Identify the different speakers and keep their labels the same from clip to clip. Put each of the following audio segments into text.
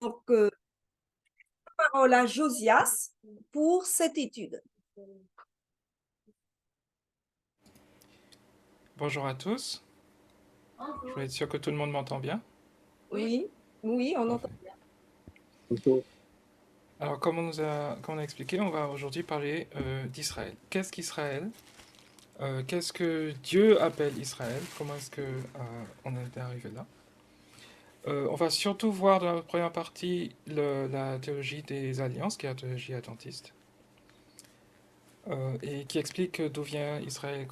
Speaker 1: Donc, parole à Josias pour cette étude.
Speaker 2: Bonjour à tous. Je vais être sûr que tout le monde m'entend bien.
Speaker 1: Oui, oui, on entend.
Speaker 2: Parfait. Alors, comme on a expliqué, on va aujourd'hui parler d'Israël. Qu'est-ce qu'Israël? Qu'est-ce que Dieu appelle Israël? Comment est-ce que on est arrivé là? On va surtout voir dans la première partie la théologie des alliances, qui est la théologie adventiste, et qui explique d'où vient Israël,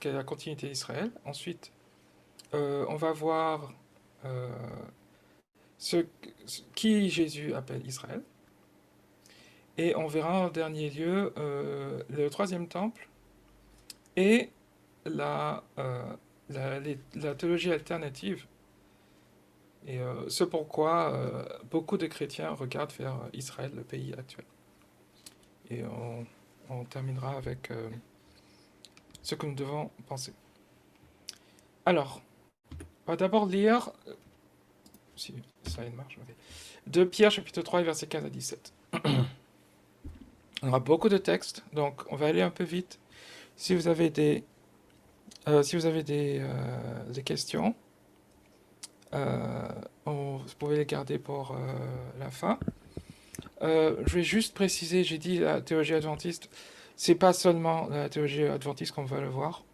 Speaker 2: quelle est la continuité d'Israël. Ensuite, on va voir euh, qui Jésus appelle Israël. Et on verra en dernier lieu le troisième temple et la, euh, la théologie alternative. Et ce pourquoi beaucoup de chrétiens regardent vers Israël, le pays actuel. Et on terminera avec ce que nous devons penser. Alors, on va d'abord lire, si ça marche, okay. 2 Pierre chapitre 3 verset 15 à 17. On aura beaucoup de textes, donc on va aller un peu vite. Si vous avez des questions, vous pouvez les garder pour la fin. Je vais juste préciser, j'ai dit la théologie adventiste, c'est pas seulement la théologie adventiste qu'on va le voir.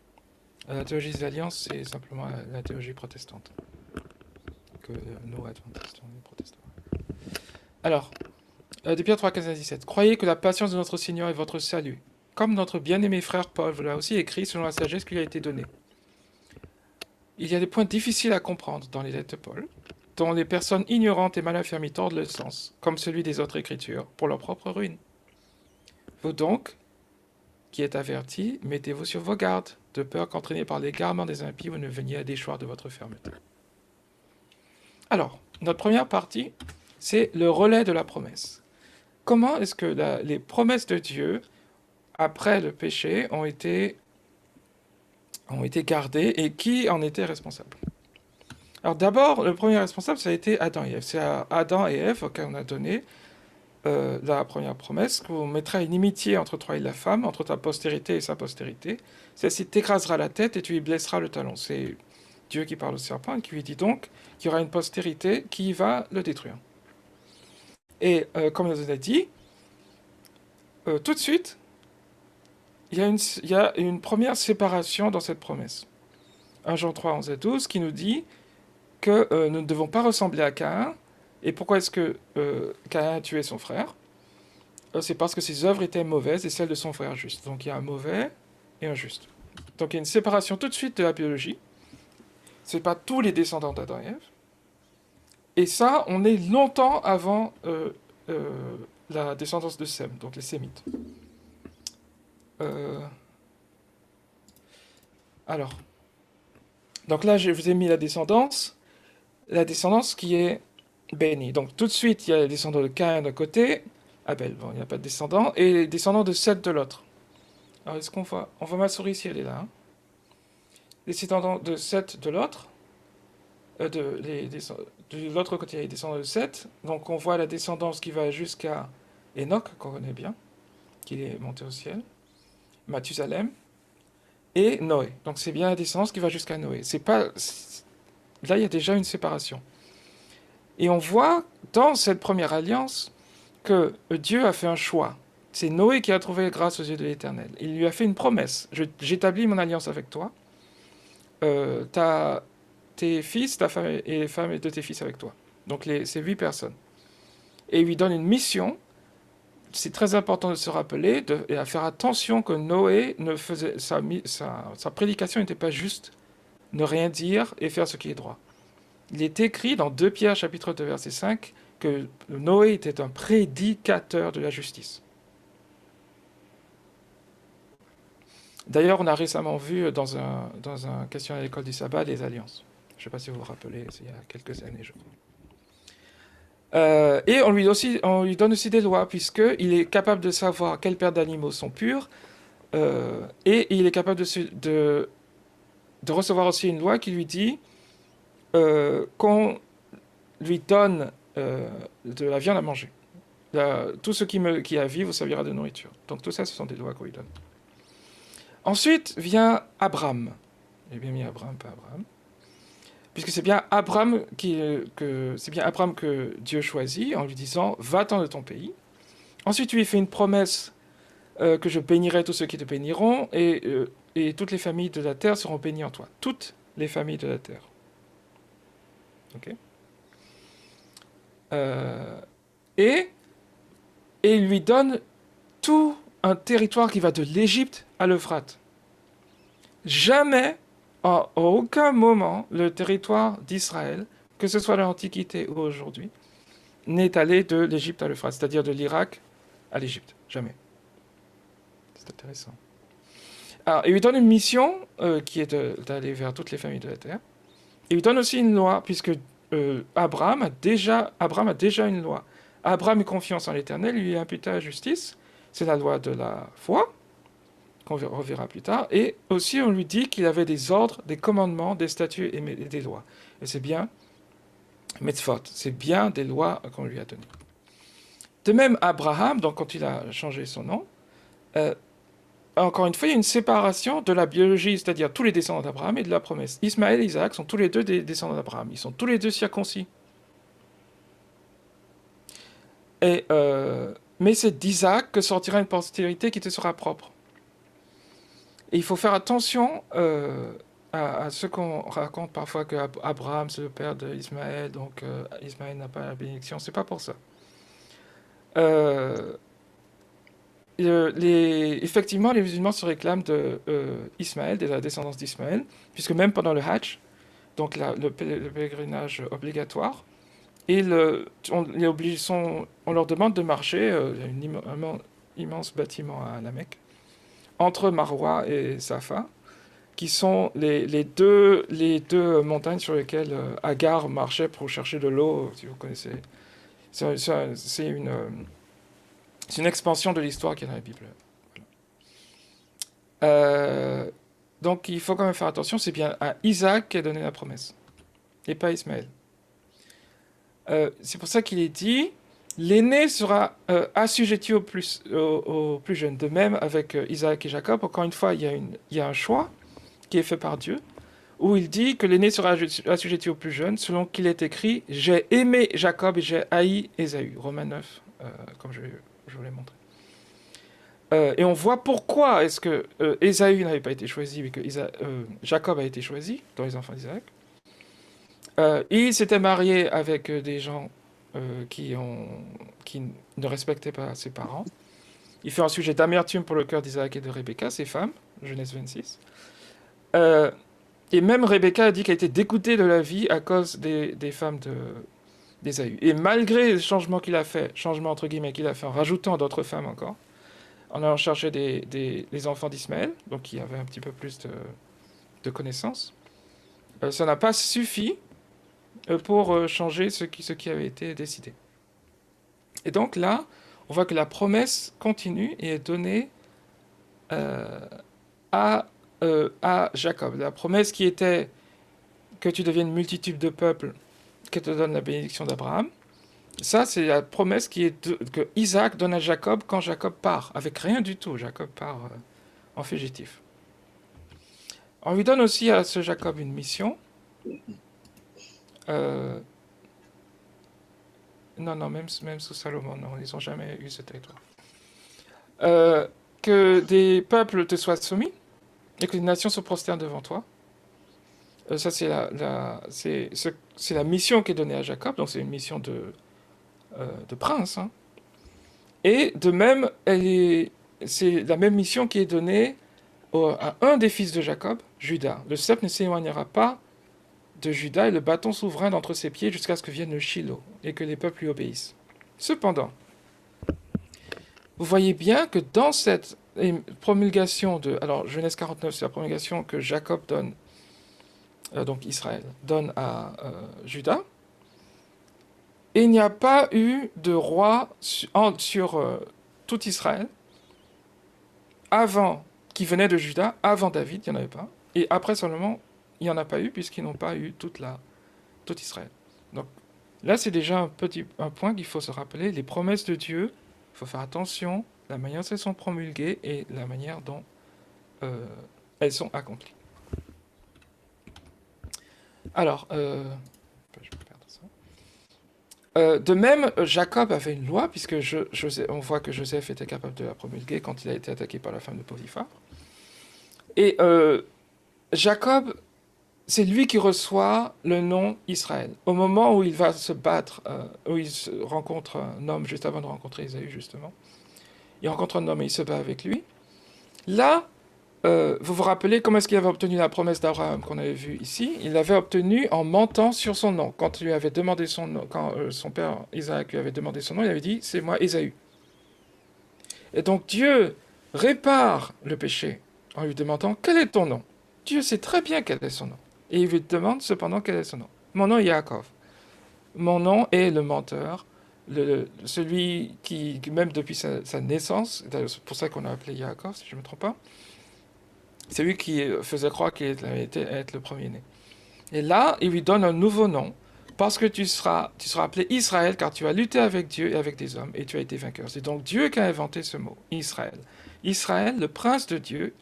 Speaker 2: La théologie des alliances, c'est simplement la théologie protestante. Que nous, adventistes, on est protestants. Alors, de Pierre 3, 15 à 17. Croyez que la patience de notre Seigneur est votre salut. Comme notre bien-aimé frère Paul vous l'a aussi écrit selon la sagesse qui lui a été donnée. Il y a des points difficiles à comprendre dans les lettres de Paul, dont les personnes ignorantes et mal affirmées tordent le sens, comme celui des autres écritures, pour leur propre ruine. Vous donc, qui êtes avertis, mettez-vous sur vos gardes, de peur qu'entraînés par l'égarement des impies, vous ne veniez à déchoir de votre fermeté. Alors, notre première partie, c'est le relais de la promesse. Comment est-ce que les promesses de Dieu, après le péché, ont été gardées et qui en était responsable? Alors d'abord, le premier responsable, ça a été Adam et Ève. C'est à Adam et Ève auquel on a donné la première promesse, qu'on mettra une inimitié entre toi et la femme, entre ta postérité et sa postérité. Celle-ci t'écrasera la tête et tu y blesseras le talon. C'est Dieu qui parle au serpent et qui lui dit donc qu'il y aura une postérité qui va le détruire. Et comme il nous a dit, tout de suite, il y a une première séparation dans cette promesse. 1 Jean 3, 11 et 12 qui nous dit que nous ne devons pas ressembler à Caïn. Et pourquoi est-ce que Caïn a tué son frère? C'est parce que ses œuvres étaient mauvaises et celles de son frère juste. Donc il y a un mauvais et un juste. Donc il y a une séparation tout de suite de la biologie. C'est pas tous les descendants d'Adam et Ève. Et ça, on est longtemps avant la descendance de Sem, donc les Sémites. Alors, donc là, je vous ai mis la descendance qui est bénie. Donc tout de suite, il y a les descendants de Caïn d'un côté, Abel, bon, il n'y a pas de descendants, et les descendants de Seth de l'autre. Alors est-ce qu'on voit... On voit ma souris ici, elle est là. Hein. Les descendants de Seth de l'autre, de l'autre côté, il y a les descendants de Seth. Donc on voit la descendance qui va jusqu'à Enoch, qu'on connaît bien, qui est monté au ciel, Mathusalem, et Noé. Donc c'est bien la descendance qui va jusqu'à Noé. C'est pas... Là, il y a déjà une séparation. Et on voit dans cette première alliance que Dieu a fait un choix. C'est Noé qui a trouvé grâce aux yeux de l'Éternel. Il lui a fait une promesse. J'établis mon alliance avec toi. Tes fils, ta femme et les femmes de tes fils avec toi. Donc ces 8 personnes. Et il lui donne une mission. C'est très important de se rappeler et à faire attention que Noé ne faisait sa prédication n'était pas juste ne rien dire et faire ce qui est droit. Il est écrit dans 2 Pierre chapitre 2 verset 5 que Noé était un prédicateur de la justice. D'ailleurs, on a récemment vu dans un question à l'école du sabbat les alliances. Je ne sais pas si vous vous rappelez, c'est il y a quelques années, je crois. Et on lui donne aussi des lois, puisqu'il est capable de savoir quelles paires d'animaux sont pures, et il est capable de recevoir aussi une loi qui lui dit qu'on lui donne de la viande à manger. Tout ce qui a vie vous servira de nourriture. Donc tout ça, ce sont des lois qu'on lui donne. Ensuite vient Abraham. J'ai bien mis Abraham, pas Abraham. Puisque c'est bien Abraham que Dieu choisit en lui disant « Va-t'en de ton pays ». Ensuite, lui fait une promesse que je bénirai tous ceux qui te béniront et toutes les familles de la terre seront bénies en toi. Toutes les familles de la terre. Ok. Et il lui donne tout un territoire qui va de l'Égypte à l'Euphrate. Jamais, à aucun moment, le territoire d'Israël, que ce soit l'Antiquité ou aujourd'hui, n'est allé de l'Égypte à l'Euphrate, c'est-à-dire de l'Irak à l'Égypte. Jamais. C'est intéressant. Alors, il lui donne une mission qui est d'aller vers toutes les familles de la terre. Il lui donne aussi une loi, puisque Abraham a déjà une loi. Abraham eut confiance en l'Éternel, lui imputa la justice. C'est la loi de la foi, qu'on reverra plus tard. Et aussi, on lui dit qu'il avait des ordres, des commandements, des statuts et des lois. Et c'est bien mitzvot, c'est bien des lois qu'on lui a données. De même, Abraham, donc quand il a changé son nom, encore une fois, il y a une séparation de la biologie, c'est-à-dire tous les descendants d'Abraham et de la promesse. Ismaël et Isaac sont tous les deux des descendants d'Abraham. Ils sont tous les deux circoncis. Mais c'est d'Isaac que sortira une postérité qui te sera propre. Et il faut faire attention à ce qu'on raconte parfois que Abraham c'est le père d'Ismaël, donc Ismaël n'a pas la bénédiction. C'est pas pour ça. Effectivement, les musulmans se réclament de Ismaël, de la descendance d'Ismaël, puisque même pendant le Hajj, donc le pèlerinage obligatoire, on leur demande de marcher, il y a un immense bâtiment à la Mecque, entre Marwa et Safa, qui sont les deux montagnes sur lesquelles Agar marchait pour chercher de l'eau, si vous connaissez. C'est une expansion de l'histoire qui est dans la Bible. Donc il faut quand même faire attention, c'est bien à Isaac qu'est donnée la promesse, et pas à Ismaël. C'est pour ça qu'il est dit, l'aîné sera assujetti au plus jeune. De même avec Isaac et Jacob, encore une fois, il y a un choix qui est fait par Dieu, où il dit que l'aîné sera assujetti au plus jeune, selon qu'il est écrit « J'ai aimé Jacob et j'ai haï Ésaü ». Romains 9, comme je vous l'ai montré. Et on voit pourquoi est-ce que Ésaü n'avait pas été choisi, mais que Jacob a été choisi dans les enfants d'Isaac. Il s'était marié avec des gens qui ne respectaient pas ses parents. Il fait un sujet d'amertume pour le cœur d'Isaac et de Rebecca, ses femmes, Genèse 26. Et même Rebecca a dit qu'elle était dégoûtée de la vie à cause des femmes d'Ésaü. Et malgré le changement qu'il a fait, changement entre guillemets qu'il a fait en rajoutant d'autres femmes encore, en allant chercher les enfants d'Ismaël, donc qui avaient un petit peu plus de connaissances, ça n'a pas suffi pour changer ce qui avait été décidé. Et donc là, on voit que la promesse continue et est donnée à Jacob. La promesse qui était que tu deviennes multitude de peuples, que te donne la bénédiction d'Abraham. Ça, c'est la promesse que Isaac donne à Jacob quand Jacob part, avec rien du tout. Jacob part en fugitif. On lui donne aussi à ce Jacob une mission. Non, même sous Salomon, non, ils n'ont jamais eu ce territoire. Que des peuples te soient soumis et que les nations se prosternent devant toi. Ça, c'est la mission qui est donnée à Jacob, donc c'est une mission de prince. Hein. Et de même, c'est la même mission qui est donnée à un des fils de Jacob, Judas. Le sceptre ne s'éloignera pas de Judas et le bâton souverain d'entre ses pieds jusqu'à ce que vienne le Shiloh et que les peuples lui obéissent. Cependant, vous voyez bien que dans cette promulgation alors Genèse 49, c'est la promulgation que Jacob donne, donc Israël, donne à Judas, et il n'y a pas eu de roi sur tout Israël qui venait de Juda, avant David, il n'y en avait pas, et après seulement, il n'y en a pas eu, puisqu'ils n'ont pas eu tout Israël. Donc, Là, c'est déjà un point qu'il faut se rappeler. Les promesses de Dieu, il faut faire attention, la manière dont elles sont promulguées et la manière dont euh, elles sont accomplies. Alors, je vais perdre ça. De même, Jacob avait une loi, puisque on voit que Joseph était capable de la promulguer quand il a été attaqué par la femme de Potiphar. Et Jacob, c'est lui qui reçoit le nom Israël. Au moment où il va se battre, où il rencontre un homme, juste avant de rencontrer Ésaü, justement, il rencontre un homme et il se bat avec lui. Là, vous vous rappelez comment est-ce qu'il avait obtenu la promesse d'Abraham qu'on avait vue ici? Il l'avait obtenue en mentant sur son nom. Quand lui avait demandé son nom, quand son père Isaac lui avait demandé son nom, il avait dit c'est moi Ésaü. Et donc Dieu répare le péché en lui demandant quel est ton nom. Dieu sait très bien quel est son nom. Et il lui demande cependant quel est son nom. Mon nom est Yaakov. Mon nom est le menteur, celui qui, même depuis sa naissance, c'est pour ça qu'on a appelé Yaakov, si je ne me trompe pas, c'est lui qui faisait croire qu'il allait être le premier-né. Et là, il lui donne un nouveau nom, parce que tu seras appelé Israël, car tu as lutté avec Dieu et avec des hommes, et tu as été vainqueur. C'est donc Dieu qui a inventé ce mot, Israël. Israël, le prince de Dieu,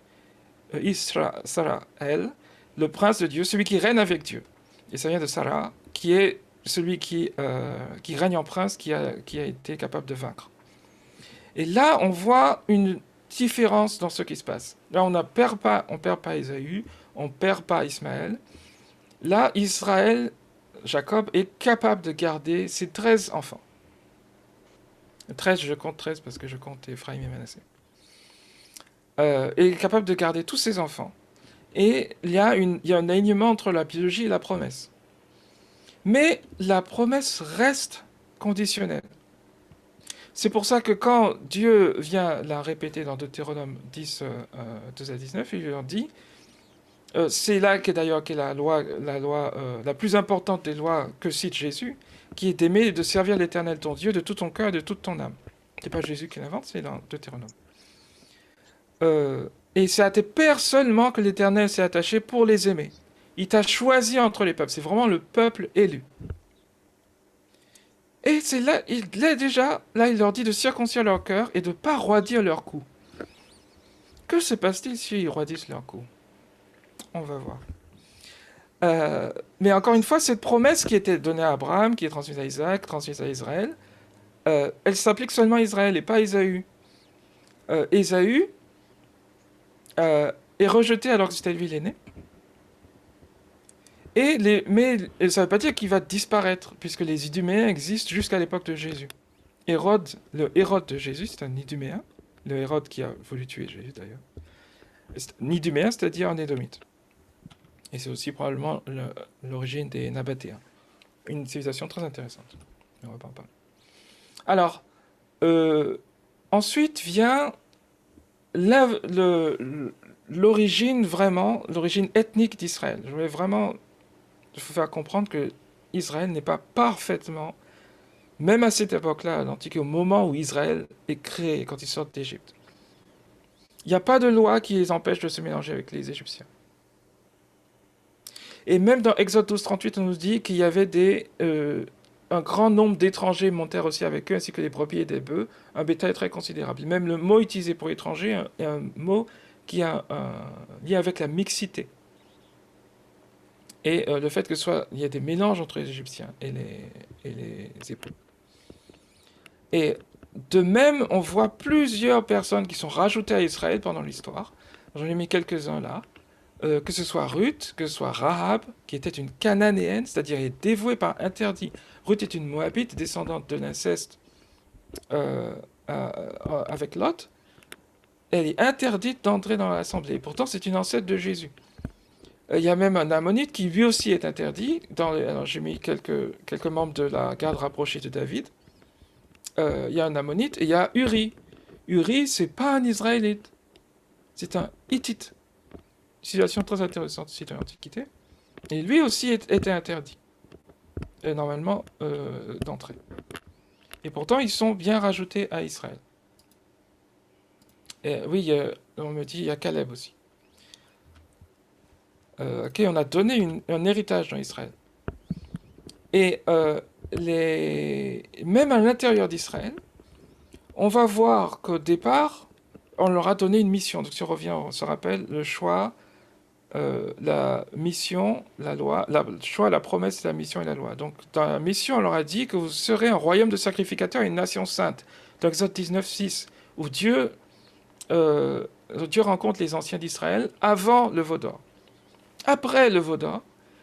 Speaker 2: Israël, le prince de Dieu, celui qui règne avec Dieu. Et ça vient de Sarah, qui est celui qui règne en prince, qui a été capable de vaincre. Et là, on voit une différence dans ce qui se passe. Là, on perd pas Ésaü, on perd pas Ismaël. Là, Israël, Jacob, est capable de garder ses 13 enfants. 13, je compte 13 parce que je compte Ephraim et Manassé. Est capable de garder tous ses enfants. Et il y a un alignement entre la biologie et la promesse. Mais la promesse reste conditionnelle. C'est pour ça que quand Dieu vient la répéter dans Deutéronome 10, 2 à 19, il leur dit, c'est là qu'est d'ailleurs la loi la plus importante des lois que cite Jésus, qui est d'aimer et de servir l'Éternel ton Dieu de tout ton cœur et de toute ton âme. C'est pas Jésus qui l'invente, c'est dans Deutéronome. Et c'est à tes pères seulement que l'Éternel s'est attaché pour les aimer. Il t'a choisi entre les peuples. C'est vraiment le peuple élu. Et c'est là, il leur dit de circoncire leur cœur et de ne pas roidir leur cou. Que se passe-t-il s'ils roidissent leur cou? On va voir. Mais encore une fois, cette promesse qui était donnée à Abraham, qui est transmise à Isaac, transmise à Israël, elle s'applique seulement à Israël et pas à Ésaü. Ésaü est rejeté alors que c'était lui l'aîné. Mais ça ne veut pas dire qu'il va disparaître, puisque les Iduméens existent jusqu'à l'époque de Jésus. Le Hérode de Jésus, c'est un Iduméen, le Hérode qui a voulu tuer Jésus d'ailleurs. Un Iduméen, c'est-à-dire un Édomite. Et c'est aussi probablement l'origine des Nabatéens. Une civilisation très intéressante. On va pas en parler. Alors, ensuite vient l'origine ethnique d'Israël. Je voulais vraiment vous faire comprendre que Israël n'est pas parfaitement, même à cette époque-là, à l'Antiquité, au moment où Israël est créé, quand ils sortent d'Égypte. Il n'y a pas de loi qui les empêche de se mélanger avec les Égyptiens. Et même dans Exode 12:38, on nous dit qu'il y avait un grand nombre d'étrangers montèrent aussi avec eux, ainsi que des brebis et des bœufs, un bétail très considérable. Même le mot utilisé pour étranger est un mot qui est lié avec la mixité. Et le fait il y a des mélanges entre les Égyptiens et les Hébreux. Et de même, on voit plusieurs personnes qui sont rajoutées à Israël pendant l'histoire. J'en ai mis quelques-uns là. Que ce soit Ruth, que ce soit Rahab, qui était une cananéenne, c'est-à-dire elle est dévouée par interdit. Ruth est une Moabite, descendante de l'inceste avec Lot. Elle est interdite d'entrer dans l'assemblée. Pourtant, c'est une ancêtre de Jésus. Il y a même un ammonite qui lui aussi est interdit. Alors j'ai mis quelques membres de la garde rapprochée de David. Il y a un ammonite et il y a Uri. Uri, c'est pas un Israélite. C'est un Hittite. Situation très intéressante ici de l'Antiquité. Et lui aussi était interdit, normalement, d'entrer. Et pourtant, ils sont bien rajoutés à Israël. Et oui, on me dit, il y a Caleb aussi. Ok, on a donné un héritage dans Israël. Et même à l'intérieur d'Israël, on va voir qu'au départ, on leur a donné une mission. Donc si on revient, on se rappelle le choix, la mission, la loi, le choix, la promesse, la mission et la loi. Donc dans la mission, on leur a dit que vous serez un royaume de sacrificateurs et une nation sainte. Dans Exode 19, 6, où euh, Dieu rencontre les anciens d'Israël avant le veau d'or. Après le veau d'or,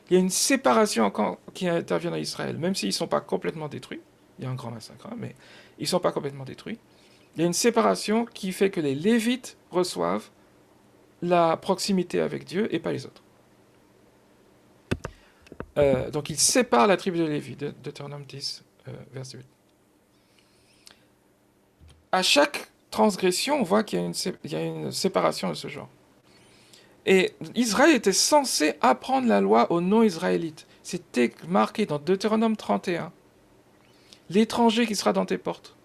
Speaker 2: il y a une séparation encore qui intervient dans Israël, même s'ils ne sont pas complètement détruits. Il y a un grand massacre, hein, mais ils ne sont pas complètement détruits. Il y a une séparation qui fait que les Lévites reçoivent la proximité avec Dieu et pas les autres. Donc il sépare la tribu de Lévi, Deutéronome 10, verset 8. À chaque transgression, on voit qu'il y a une séparation de ce genre. Et Israël était censé apprendre la loi aux non-israélites. C'était marqué dans Deutéronome 31. L'étranger qui sera dans tes portes,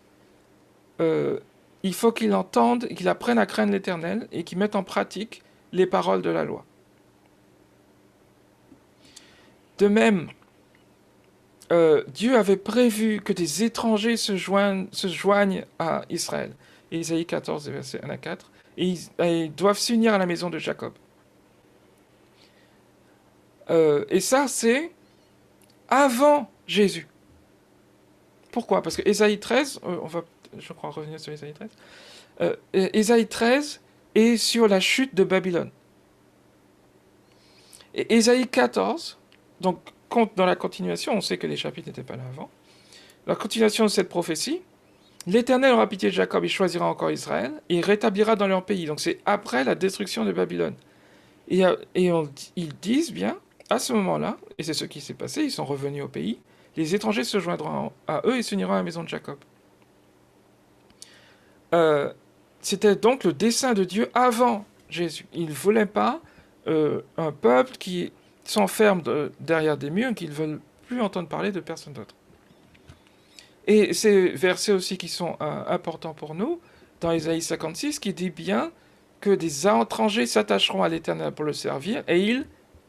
Speaker 2: il faut qu'il entende, qu'il apprenne à craindre l'Éternel et qu'il mette en pratique les paroles de la loi. De même, Dieu avait prévu que des étrangers se joignent à Israël. Ésaïe 14, versets 1 à 4. Et ils doivent s'unir à la maison de Jacob. Et ça, c'est avant Jésus. Pourquoi? Parce que Ésaïe 13, on va, je crois, revenir sur Ésaïe 13. Ésaïe 13 est sur la chute de Babylone. Et Ésaïe 14, donc dans la continuation, on sait que les chapitres n'étaient pas là avant, la continuation de cette prophétie, l'Éternel aura pitié de Jacob, il choisira encore Israël, et il rétablira dans leur pays. Donc c'est après la destruction de Babylone. Et ils disent bien, à ce moment-là, et c'est ce qui s'est passé, ils sont revenus au pays, les étrangers se joindront à eux et s'uniront à la maison de Jacob. C'était donc le dessein de Dieu avant Jésus. Il ne voulait pas un peuple qui s'enferme derrière des murs et qui ne veulent plus entendre parler de personne d'autre. Et ces versets aussi qui sont importants pour nous, dans Ésaïe 56, qui dit bien que des étrangers s'attacheront à l'Éternel pour le servir et ils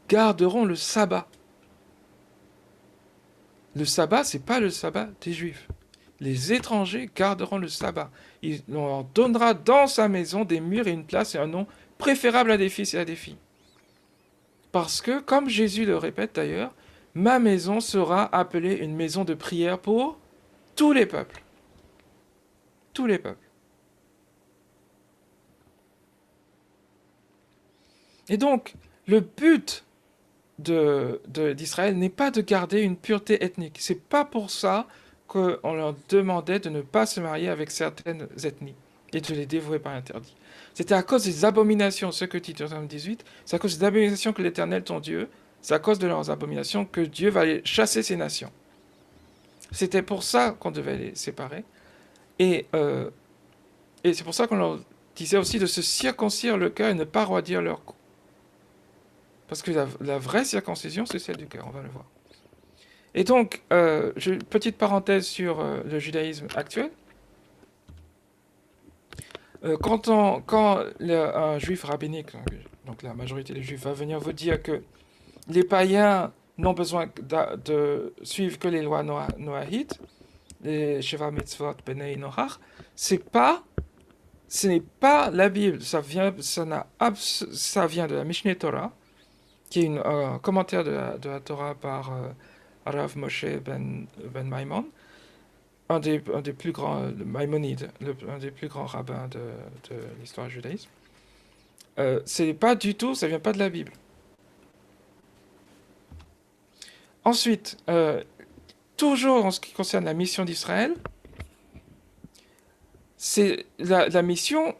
Speaker 2: garderont le sabbat. Le sabbat, c'est pas le sabbat des Juifs. Les étrangers garderont le sabbat. Il leur donnera dans sa maison des murs et une place et un nom préférable à des fils et à des filles. Parce que, comme Jésus le répète d'ailleurs, ma maison sera appelée une maison de prière pour tous les peuples. Tous les peuples. Et donc, le but d'Israël n'est pas de garder une pureté ethnique. C'est pas pour ça qu'on leur demandait de ne pas se marier avec certaines ethnies et de les dévouer par interdit. C'était à cause des abominations, ce que dit Deutéronome 18, c'est à cause des abominations que l'Éternel, ton Dieu, c'est à cause de leurs abominations que Dieu va aller chasser ces nations. C'était pour ça qu'on devait les séparer. Et c'est pour ça qu'on leur disait aussi de se circoncire le cœur et ne pas roidir leur cou. Parce que la vraie circoncision, c'est celle du cœur, on va le voir. Et donc, petite parenthèse sur le judaïsme actuel. Quand un juif rabbinique, donc la majorité des juifs, va venir vous dire que les païens n'ont besoin de suivre que les lois noahites, les Sheva Mitzvot, Bnei Noach, ce n'est pas la Bible, ça vient de la Mishneh Torah, qui est un commentaire de la Torah par Rav Moshe ben Maimon, un des plus grands, Maïmonide, un des plus grands rabbins de l'histoire du judaïsme. C'est pas du tout, ça vient pas de la Bible. Ensuite, toujours en ce qui concerne la mission d'Israël, la mission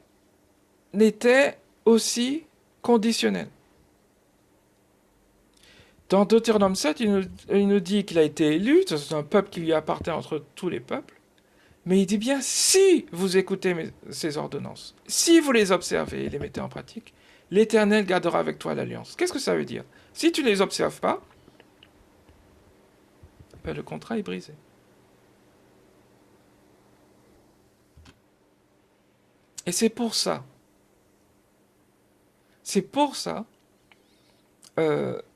Speaker 2: n'était aussi conditionnelle. Dans Deutéronome 7, il nous dit qu'il a été élu, c'est un peuple qui lui appartient entre tous les peuples, mais il dit bien, si vous écoutez ces ordonnances, si vous les observez et les mettez en pratique, l'Éternel gardera avec toi l'alliance. Qu'est-ce que ça veut dire? Si tu ne les observes pas, ben le contrat est brisé. Et c'est pour ça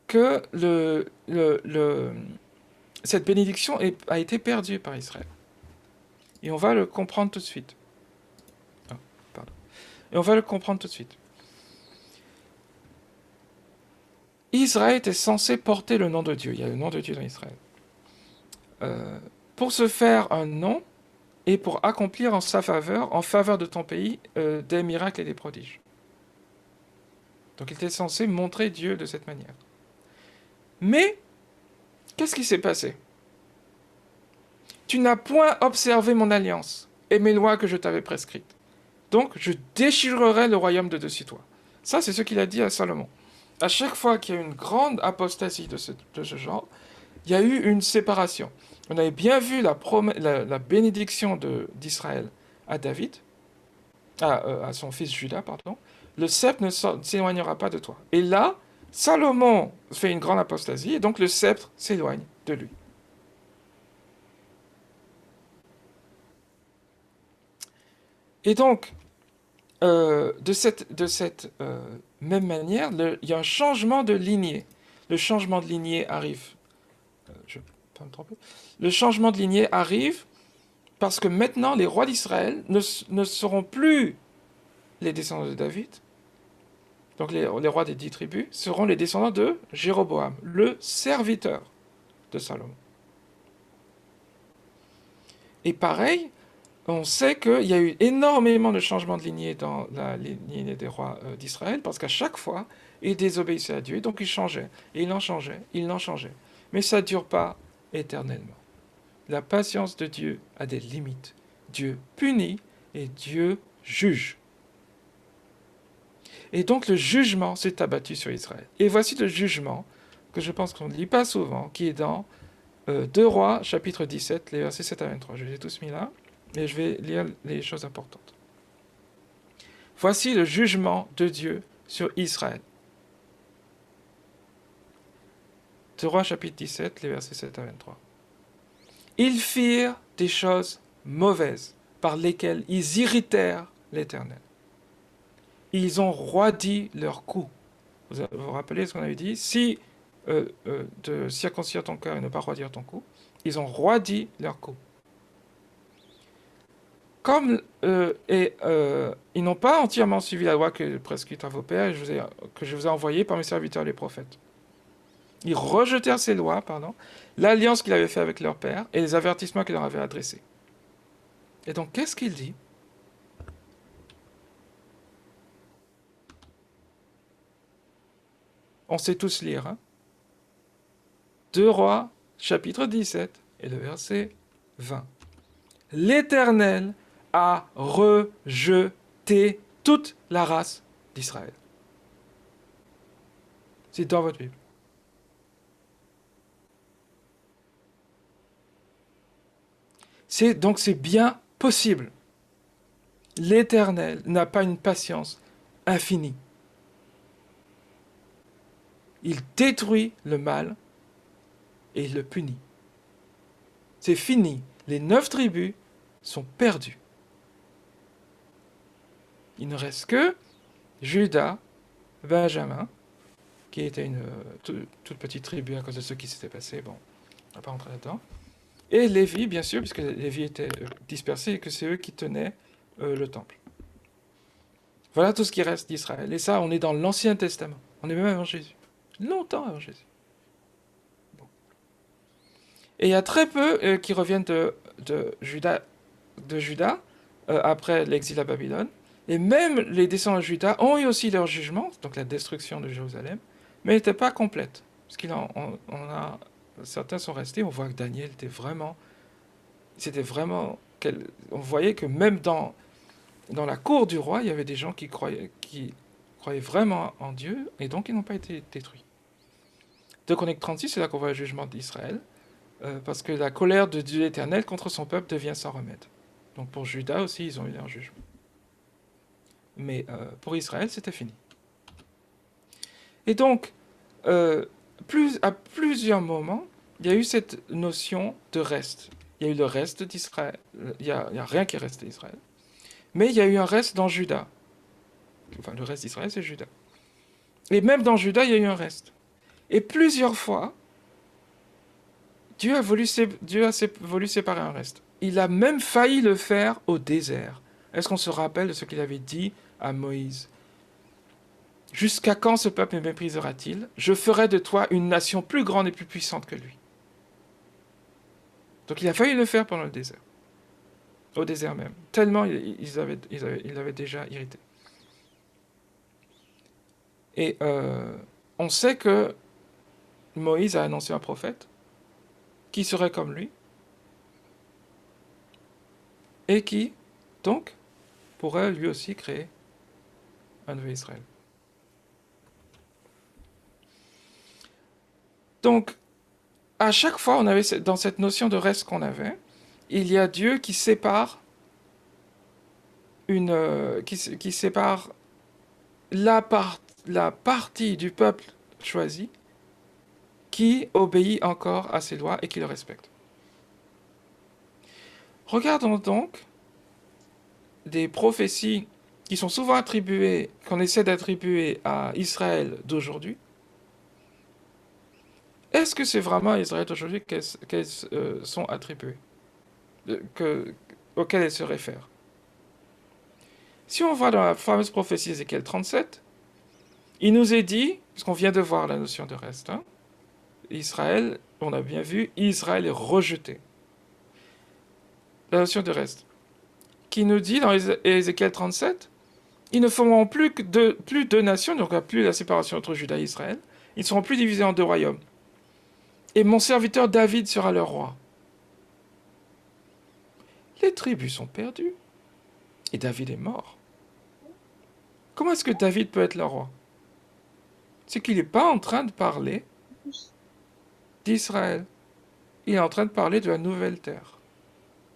Speaker 2: que cette bénédiction a été perdue par Israël. Et on va le comprendre tout de suite. Ah, pardon. Et on va le comprendre tout de suite. Israël était censé porter le nom de Dieu. Il y a le nom de Dieu dans Israël. Pour se faire un nom et pour accomplir en sa faveur, en faveur de ton pays, des miracles et des prodiges. Donc il était censé montrer Dieu de cette manière. Mais, qu'est-ce qui s'est passé? Tu n'as point observé mon alliance et mes lois que je t'avais prescrites. Donc je déchirerai le royaume de dessus toi. Ça, c'est ce qu'il a dit à Salomon. À chaque fois qu'il y a eu une grande apostasie de ce genre, il y a eu une séparation. On avait bien vu la bénédiction d'Israël à David, à son fils Judas, pardon. Le sceptre ne s'éloignera pas de toi. Et là, Salomon fait une grande apostasie, et donc le sceptre s'éloigne de lui. Et donc, de cette même manière, il y a un changement de lignée. Le changement de lignée arrive. Je ne vais pas me tromper. Le changement de lignée arrive parce que maintenant, les rois d'Israël ne seront plus les descendants de David. Donc les rois des 10 tribus seront les descendants de Jéroboam, le serviteur de Salomon. Et pareil, on sait qu'il y a eu énormément de changements de lignée dans la lignée des rois d'Israël, parce qu'à chaque fois, ils désobéissaient à Dieu, donc ils changeaient, et ils en changeaient, ils en changeaient. Mais ça ne dure pas éternellement. La patience de Dieu a des limites. Dieu punit et Dieu juge. Et donc le jugement s'est abattu sur Israël. Et voici le jugement, que je pense qu'on ne lit pas souvent, qui est dans 2 Rois, chapitre 17, les versets 7 à 23. Je les ai tous mis là, et je vais lire les choses importantes. Voici le jugement de Dieu sur Israël. 2 Rois, chapitre 17, les versets 7 à 23. Ils firent des choses mauvaises, par lesquelles ils irritèrent l'Éternel. Ils ont roidi leur cou. Vous vous rappelez ce qu'on avait dit? Si de circoncire ton cœur et ne pas roidir ton cou, ils ont roidi leur cou. Comme ils n'ont pas entièrement suivi la loi que prescrite à vos pères, que je vous ai envoyée par mes serviteurs les prophètes. Ils rejetèrent ces lois, l'alliance qu'il avait faite avec leur père et les avertissements qu'il leur avait adressés. Et donc, qu'est-ce qu'il dit? On sait tous lire. 2 Rois, chapitre 17, et le verset 20. L'Éternel a rejeté toute la race d'Israël. C'est dans votre Bible. Donc c'est bien possible. L'Éternel n'a pas une patience infinie. Il détruit le mal et il le punit. C'est fini. Les 9 tribus sont perdues. Il ne reste que Judas, Benjamin, qui était une toute petite tribu à cause de ce qui s'était passé. Bon, on ne va pas rentrer là-dedans. Et Lévi, bien sûr, puisque Lévi était dispersé et que c'est eux qui tenaient le temple. Voilà tout ce qui reste d'Israël. Et ça, on est dans l'Ancien Testament. On est même avant Jésus. Longtemps avant Jésus. Bon. Et il y a très peu qui reviennent de Juda après l'exil à Babylone. Et même les descendants de Juda ont eu aussi leur jugement, donc la destruction de Jérusalem, mais elle n'était pas complète. Parce certains sont restés, on voit que Daniel était vraiment... on voyait que même dans la cour du roi, il y avait des gens qui croyaient vraiment en Dieu, et donc ils n'ont pas été détruits. 2 Chroniques 36, c'est là qu'on voit le jugement d'Israël, parce que la colère de Dieu éternel contre son peuple devient sans remède. Donc pour Juda aussi, ils ont eu leur jugement. Mais pour Israël, c'était fini. Et donc, à plusieurs moments, il y a eu cette notion de reste. Il y a eu le reste d'Israël. Il n'y a rien qui est resté d'Israël. Mais il y a eu un reste dans Juda. Enfin, le reste d'Israël, c'est Juda. Et même dans Juda, il y a eu un reste. Et plusieurs fois, Dieu a voulu séparer un reste. Il a même failli le faire au désert. Est-ce qu'on se rappelle de ce qu'il avait dit à Moïse? Jusqu'à quand ce peuple me méprisera-t-il? Je ferai de toi une nation plus grande et plus puissante que lui. Donc il a failli le faire pendant le désert. Au désert même. Tellement il avait déjà irrité. Et on sait que Moïse a annoncé un prophète qui serait comme lui et qui, donc, pourrait lui aussi créer un nouvel Israël. Donc, à chaque fois, on avait dans cette notion de reste qu'on avait, il y a Dieu qui sépare qui sépare la partie du peuple choisi qui obéit encore à ses lois et qui le respecte. Regardons donc des prophéties qui sont souvent attribuées, qu'on essaie d'attribuer à Israël d'aujourd'hui. Est-ce que c'est vraiment à Israël d'aujourd'hui qu'elles sont attribuées, auxquelles elles se réfèrent? Si on va dans la fameuse prophétie Ézéchiel 37, il nous est dit, puisqu'on vient de voir la notion de reste, hein, Israël, on a bien vu, Israël est rejeté. La notion de reste. Qui nous dit dans Ézéchiel 37, ils ne formeront plus deux nations, donc plus la séparation entre Juda et Israël. Ils ne seront plus divisés en deux royaumes. Et mon serviteur David sera leur roi. Les tribus sont perdues. Et David est mort. Comment est-ce que David peut être leur roi? C'est qu'il n'est pas en train de parler d'Israël. Il est en train de parler de la nouvelle terre.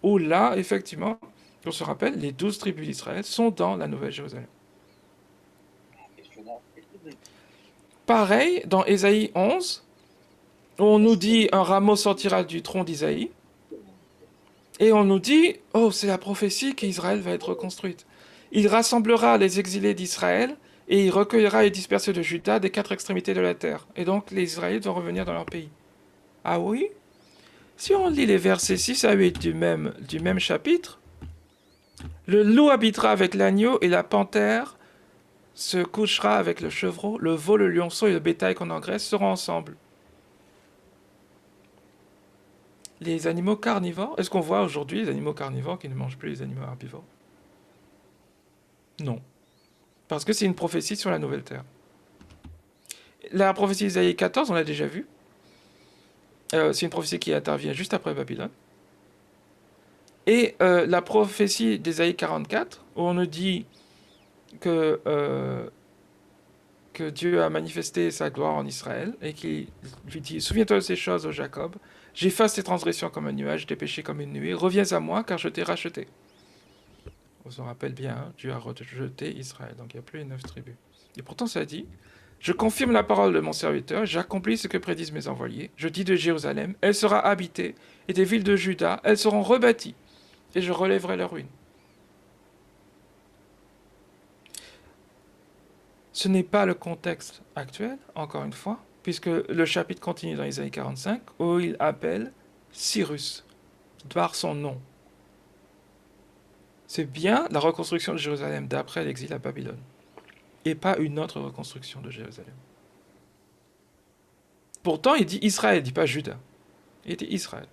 Speaker 2: Où là, effectivement, on se rappelle, les 12 tribus d'Israël sont dans la Nouvelle Jérusalem. Pareil, dans Ésaïe 11, on nous dit un rameau sortira du tronc d'Isaïe. Et on nous dit, oh, c'est la prophétie qu'Israël va être reconstruite. Il rassemblera les exilés d'Israël et il recueillera les dispersés de Juda des 4 extrémités de la terre. Et donc les Israélites vont revenir dans leur pays. Ah oui? Si on lit les versets 6 à 8 du même chapitre, le loup habitera avec l'agneau et la panthère se couchera avec le chevreau, le veau, le lionceau et le bétail qu'on engraisse seront ensemble. Les animaux carnivores, est-ce qu'on voit aujourd'hui les animaux carnivores qui ne mangent plus les animaux herbivores? Non. Parce que c'est une prophétie sur la nouvelle terre. La prophétie d'Isaïe 14, on l'a déjà vu. C'est une prophétie qui intervient juste après Babylone. Et la prophétie d'Isaïe 44, où on nous dit que Dieu a manifesté sa gloire en Israël, et qui lui dit « Souviens-toi de ces choses, ô Jacob, j'efface tes transgressions comme un nuage, tes péchés comme une nuée, reviens à moi, car je t'ai racheté. » On se rappelle bien, hein, Dieu a rejeté Israël, donc il n'y a plus les 9 tribus. Et pourtant ça dit « Je confirme la parole de mon serviteur, j'accomplis ce que prédisent mes envoyés. Je dis de Jérusalem, elle sera habitée, et des villes de Juda, elles seront rebâties, et je relèverai leurs ruines. » Ce n'est pas le contexte actuel, encore une fois, puisque le chapitre continue dans Isaïe 45, où il appelle Cyrus, par son nom. C'est bien la reconstruction de Jérusalem d'après l'exil à Babylone, et pas une autre reconstruction de Jérusalem. Pourtant, il dit Israël, il ne dit pas Juda. Il dit Israël.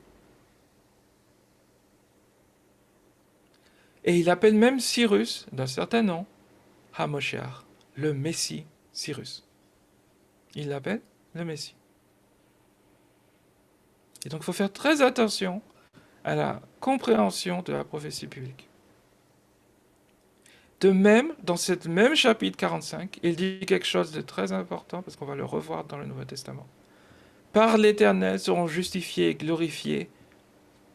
Speaker 2: Et il appelle même Cyrus, d'un certain nom, Hamoshiach, le Messie Cyrus. Il l'appelle le Messie. Et donc il faut faire très attention à la compréhension de la prophétie biblique. De même, dans ce même chapitre 45, il dit quelque chose de très important, parce qu'on va le revoir dans le Nouveau Testament. Par l'Éternel seront justifiés et glorifiés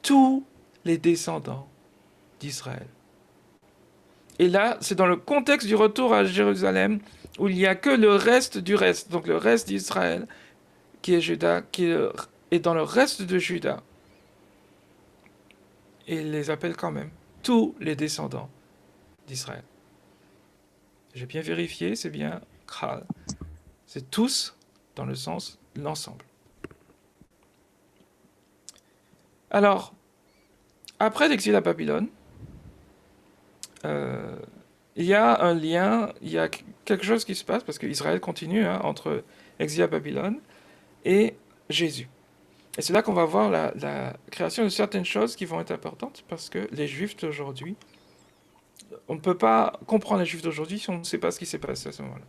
Speaker 2: tous les descendants d'Israël. Et là, c'est dans le contexte du retour à Jérusalem, où il n'y a que le reste du reste, donc le reste d'Israël, qui est Juda, qui est dans le reste de Juda. Et il les appelle quand même tous les descendants d'Israël. J'ai bien vérifié, c'est bien Kral. C'est tous dans le sens l'ensemble. Alors, après l'exil à Babylone, euh, il y a un lien, il y a quelque chose qui se passe, parce qu'Israël continue hein, entre exil à Babylone et Jésus. Et c'est là qu'on va voir la création de certaines choses qui vont être importantes, parce que les Juifs d'aujourd'hui, on ne peut pas comprendre les Juifs d'aujourd'hui si on ne sait pas ce qui s'est passé à ce moment-là.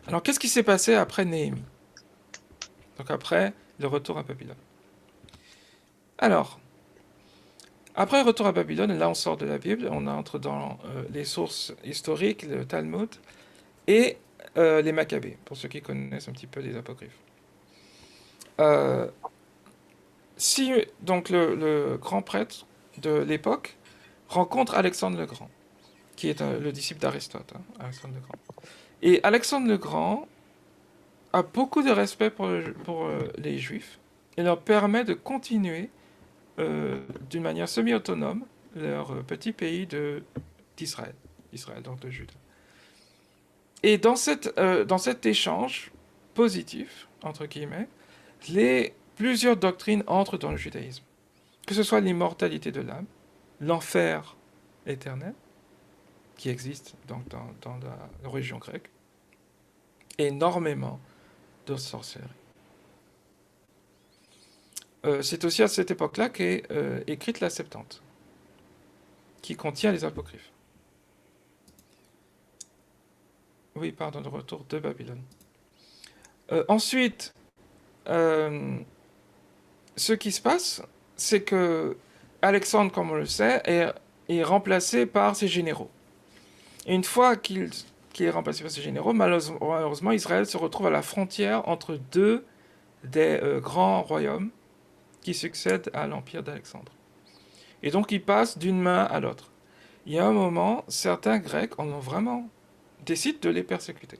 Speaker 2: Alors, qu'est-ce qui s'est passé après Néhémie? Donc après le retour à Babylone. Alors, après le retour à Babylone, là on sort de la Bible, on entre dans les sources historiques, le Talmud, et les Maccabées, pour ceux qui connaissent un petit peu les apocryphes. Euh, si donc le grand prêtre de l'époque rencontre Alexandre le Grand, qui est le disciple d'Aristote, hein, Alexandre le Grand. Et Alexandre le Grand a beaucoup de respect pour les Juifs et leur permet de continuer d'une manière semi-autonome leur petit pays d'Israël, Israël, donc de Juda. Et dans cet échange positif, entre guillemets, plusieurs doctrines entrent dans le judaïsme. Que ce soit l'immortalité de l'âme, l'enfer éternel, qui existe donc dans la religion grecque, énormément de sorcellerie. C'est aussi à cette époque-là qu'est écrite la Septante, qui contient les apocryphes. Oui, pardon, le retour de Babylone. Ensuite, ce qui se passe, c'est que Alexandre, comme on le sait, est remplacé par ses généraux. Et une fois qu'il est remplacé par ses généraux, malheureusement, Israël se retrouve à la frontière entre deux des grands royaumes qui succèdent à l'empire d'Alexandre. Et donc, il passe d'une main à l'autre. Il y a un moment, certains Grecs en ont vraiment décident de les persécuter.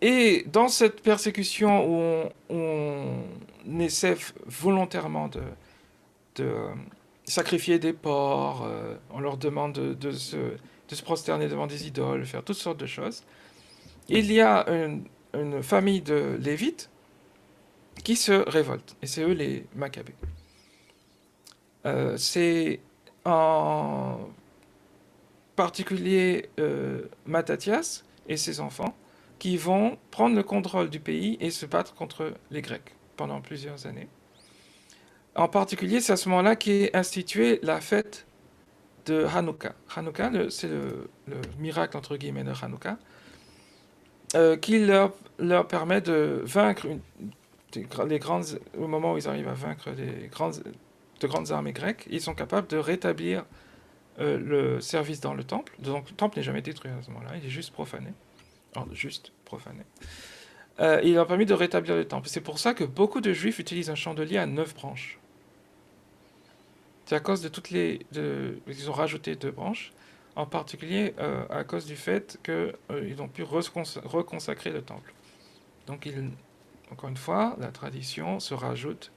Speaker 2: Et dans cette persécution où on essaie volontairement de sacrifier des porcs, on leur demande de se prosterner devant des idoles, faire toutes sortes de choses, il y a une famille de Lévites qui se révolte. Et c'est eux les Maccabées. C'est en particulier Mattathias et ses enfants qui vont prendre le contrôle du pays et se battre contre les Grecs pendant plusieurs années. En particulier, c'est à ce moment-là qu'est instituée la fête de Hanouka. Hanouka, c'est le miracle entre guillemets de Hanouka, qui leur permet de vaincre au moment où ils arrivent à vaincre de grandes armées grecques, ils sont capables de rétablir le service dans le temple. Donc le temple n'est jamais détruit à ce moment-là, il est juste profané. Juste profané. Il leur a permis de rétablir le temple. C'est pour ça que beaucoup de juifs utilisent un chandelier à 9 branches. C'est à cause de toutes ils ont rajouté 2 branches, en particulier à cause du fait qu'ils ont pu reconsacrer le temple. Donc, encore une fois, la tradition se rajoute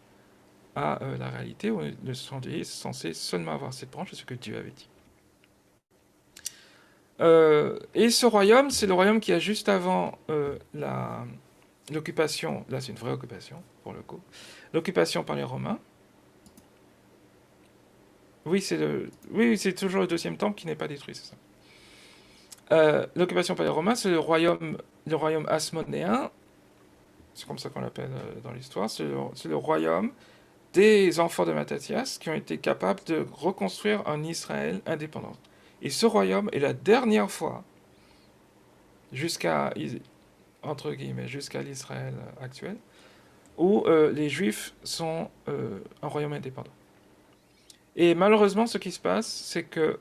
Speaker 2: à la réalité où le chandelier est censé seulement avoir 7 branches, c'est ce que Dieu avait dit. Et ce royaume, c'est le royaume qui a juste avant l'occupation, là c'est une vraie occupation pour le coup, l'occupation par les Romains. Oui, c'est toujours le deuxième temple qui n'est pas détruit, c'est ça. L'occupation par les Romains, c'est le royaume hasmonéen, c'est comme ça qu'on l'appelle dans l'histoire, c'est le royaume des enfants de Mattathias qui ont été capables de reconstruire un Israël indépendant. Et ce royaume est la dernière fois, entre guillemets, jusqu'à l'Israël actuel, où les Juifs sont un royaume indépendant. Et malheureusement, ce qui se passe, c'est que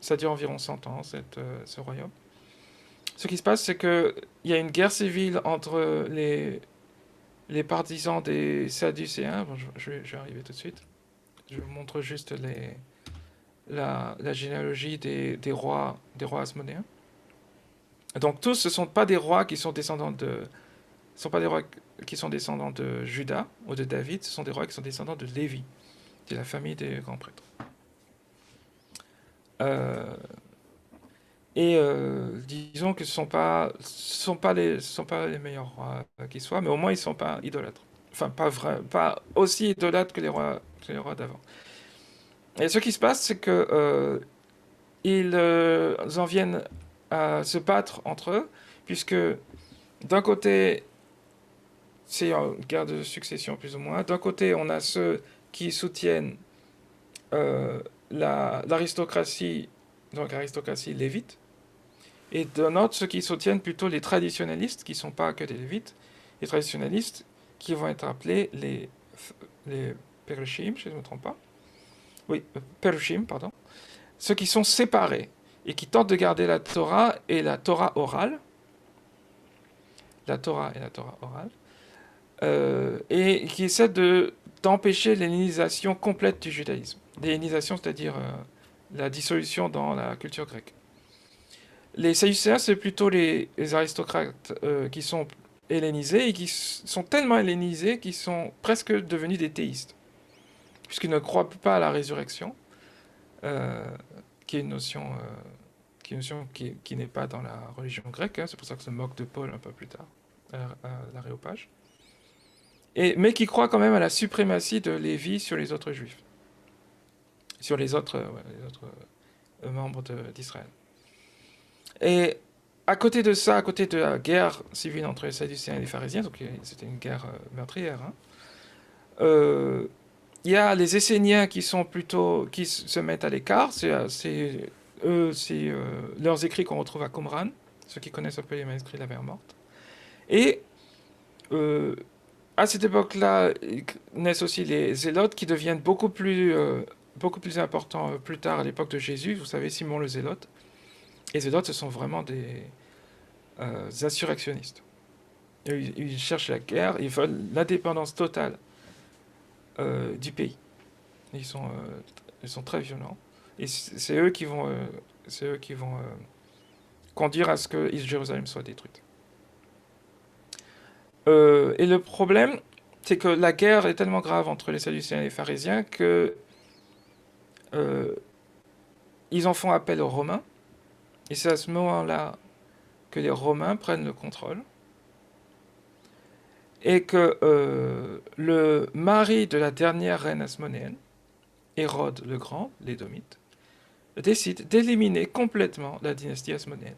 Speaker 2: ça dure environ 100 ans, ce royaume. Ce qui se passe, c'est qu'il y a une guerre civile entre les partisans des Sadducéens. Bon, je vais arriver tout de suite. Je vous montre juste la généalogie des rois hasmonéens. Donc tous, ce ne sont pas des rois qui sont descendants de Juda ou de David, ce sont des rois qui sont descendants de Lévi, de la famille des grands prêtres. Et disons que ce sont pas les meilleurs rois qui soient, mais au moins ils sont pas idolâtres. Enfin, pas aussi idolâtres que les rois d'avant. Et ce qui se passe, c'est que ils en viennent à se battre entre eux, puisque d'un côté, c'est une guerre de succession plus ou moins. D'un côté, on a ceux qui soutiennent l'aristocratie, donc l'aristocratie lévite, et d'un autre, ceux qui soutiennent plutôt les traditionalistes, qui ne sont pas que des lévites, les traditionalistes qui vont être appelés les Perushim, si je ne me trompe pas. Oui, Perushim, pardon. Ceux qui sont séparés et qui tentent de garder la Torah et la Torah orale. La Torah et la Torah orale. Et qui essaient d'empêcher l'hellénisation complète du judaïsme. L'hellénisation, c'est-à-dire la dissolution dans la culture grecque. Les Sadducéens, c'est plutôt les aristocrates qui sont hellénisés et qui sont tellement hellénisés qu'ils sont presque devenus des théistes, puisqu'ils ne croient pas à la résurrection, euh, qui est une notion, qui n'est pas dans la religion grecque. Hein, c'est pour ça que se moque de Paul un peu plus tard, à l'Aréopage. Mais qui croient quand même à la suprématie de Lévi sur les autres juifs, sur les autres membres d'Israël. Et à côté de ça, à côté de la guerre civile entre les Sadducéens et les pharisiens, donc c'était une guerre meurtrière, hein, il y a les Esséniens qui se mettent à l'écart. C'est leurs écrits qu'on retrouve à Qumran, ceux qui connaissent un peu les manuscrits de la mer Morte. Et à cette époque-là, naissent aussi les Zélotes qui deviennent beaucoup plus importants plus tard à l'époque de Jésus. Vous savez, Simon le Zélote. Les Zélotes, ce sont vraiment des insurrectionnistes. Ils cherchent la guerre, ils veulent l'indépendance totale du pays. Ils sont très violents. Et c'est eux qui vont conduire à ce que Jérusalem soit détruite. Et le problème, c'est que la guerre est tellement grave entre les Sadducéens et les pharisiens que ils en font appel aux Romains. Et c'est à ce moment-là que les Romains prennent le contrôle. Et que le mari de la dernière reine asmonéenne, Hérode le Grand, l'Édomite, décide d'éliminer complètement la dynastie asmonéenne.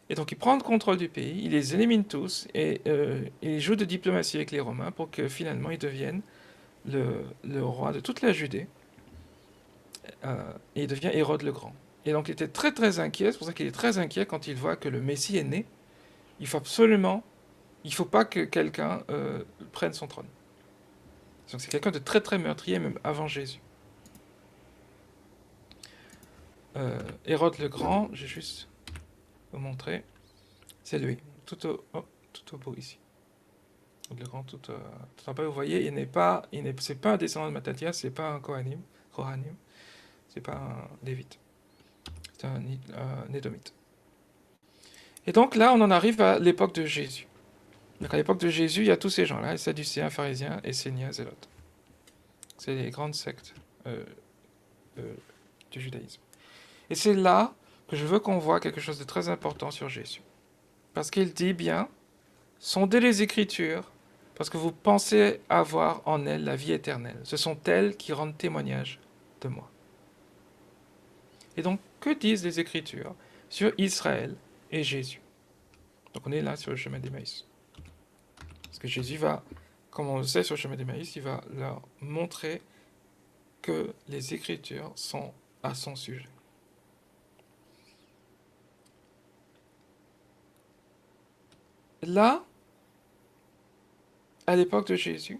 Speaker 2: Et donc il prend le contrôle du pays, il les élimine tous, et il joue de diplomatie avec les Romains pour que finalement ils deviennent le roi de toute la Judée, et il devient Hérode le Grand. Et donc il était très très inquiet, c'est pour ça qu'il est très inquiet quand il voit que le Messie est né. Il faut pas que quelqu'un prenne son trône. Donc c'est quelqu'un de très très meurtrier, même avant Jésus. Hérode le Grand, j'ai juste vous montrer, c'est lui, tout au bout ici. Le Grand, tout en bas, vous voyez, c'est pas un descendant de Mattathias, c'est pas un Kohanim, c'est pas un Lévite, c'est un Édomite. Et donc là, on en arrive à l'époque de Jésus. Donc à l'époque de Jésus, il y a tous ces gens-là, les Sadducéens, pharisiens, Esséniens, Zélotes. C'est les grandes sectes du judaïsme. Et c'est là que je veux qu'on voit quelque chose de très important sur Jésus. Parce qu'il dit bien, sondez les Écritures, parce que vous pensez avoir en elles la vie éternelle. Ce sont elles qui rendent témoignage de moi. Et donc, que disent les Écritures sur Israël et Jésus? Donc on est là sur le chemin d'Emmaüs. Parce que Jésus va, comme on le sait sur le chemin d'Emmaüs, il va leur montrer que les Écritures sont à son sujet. Là, à l'époque de Jésus,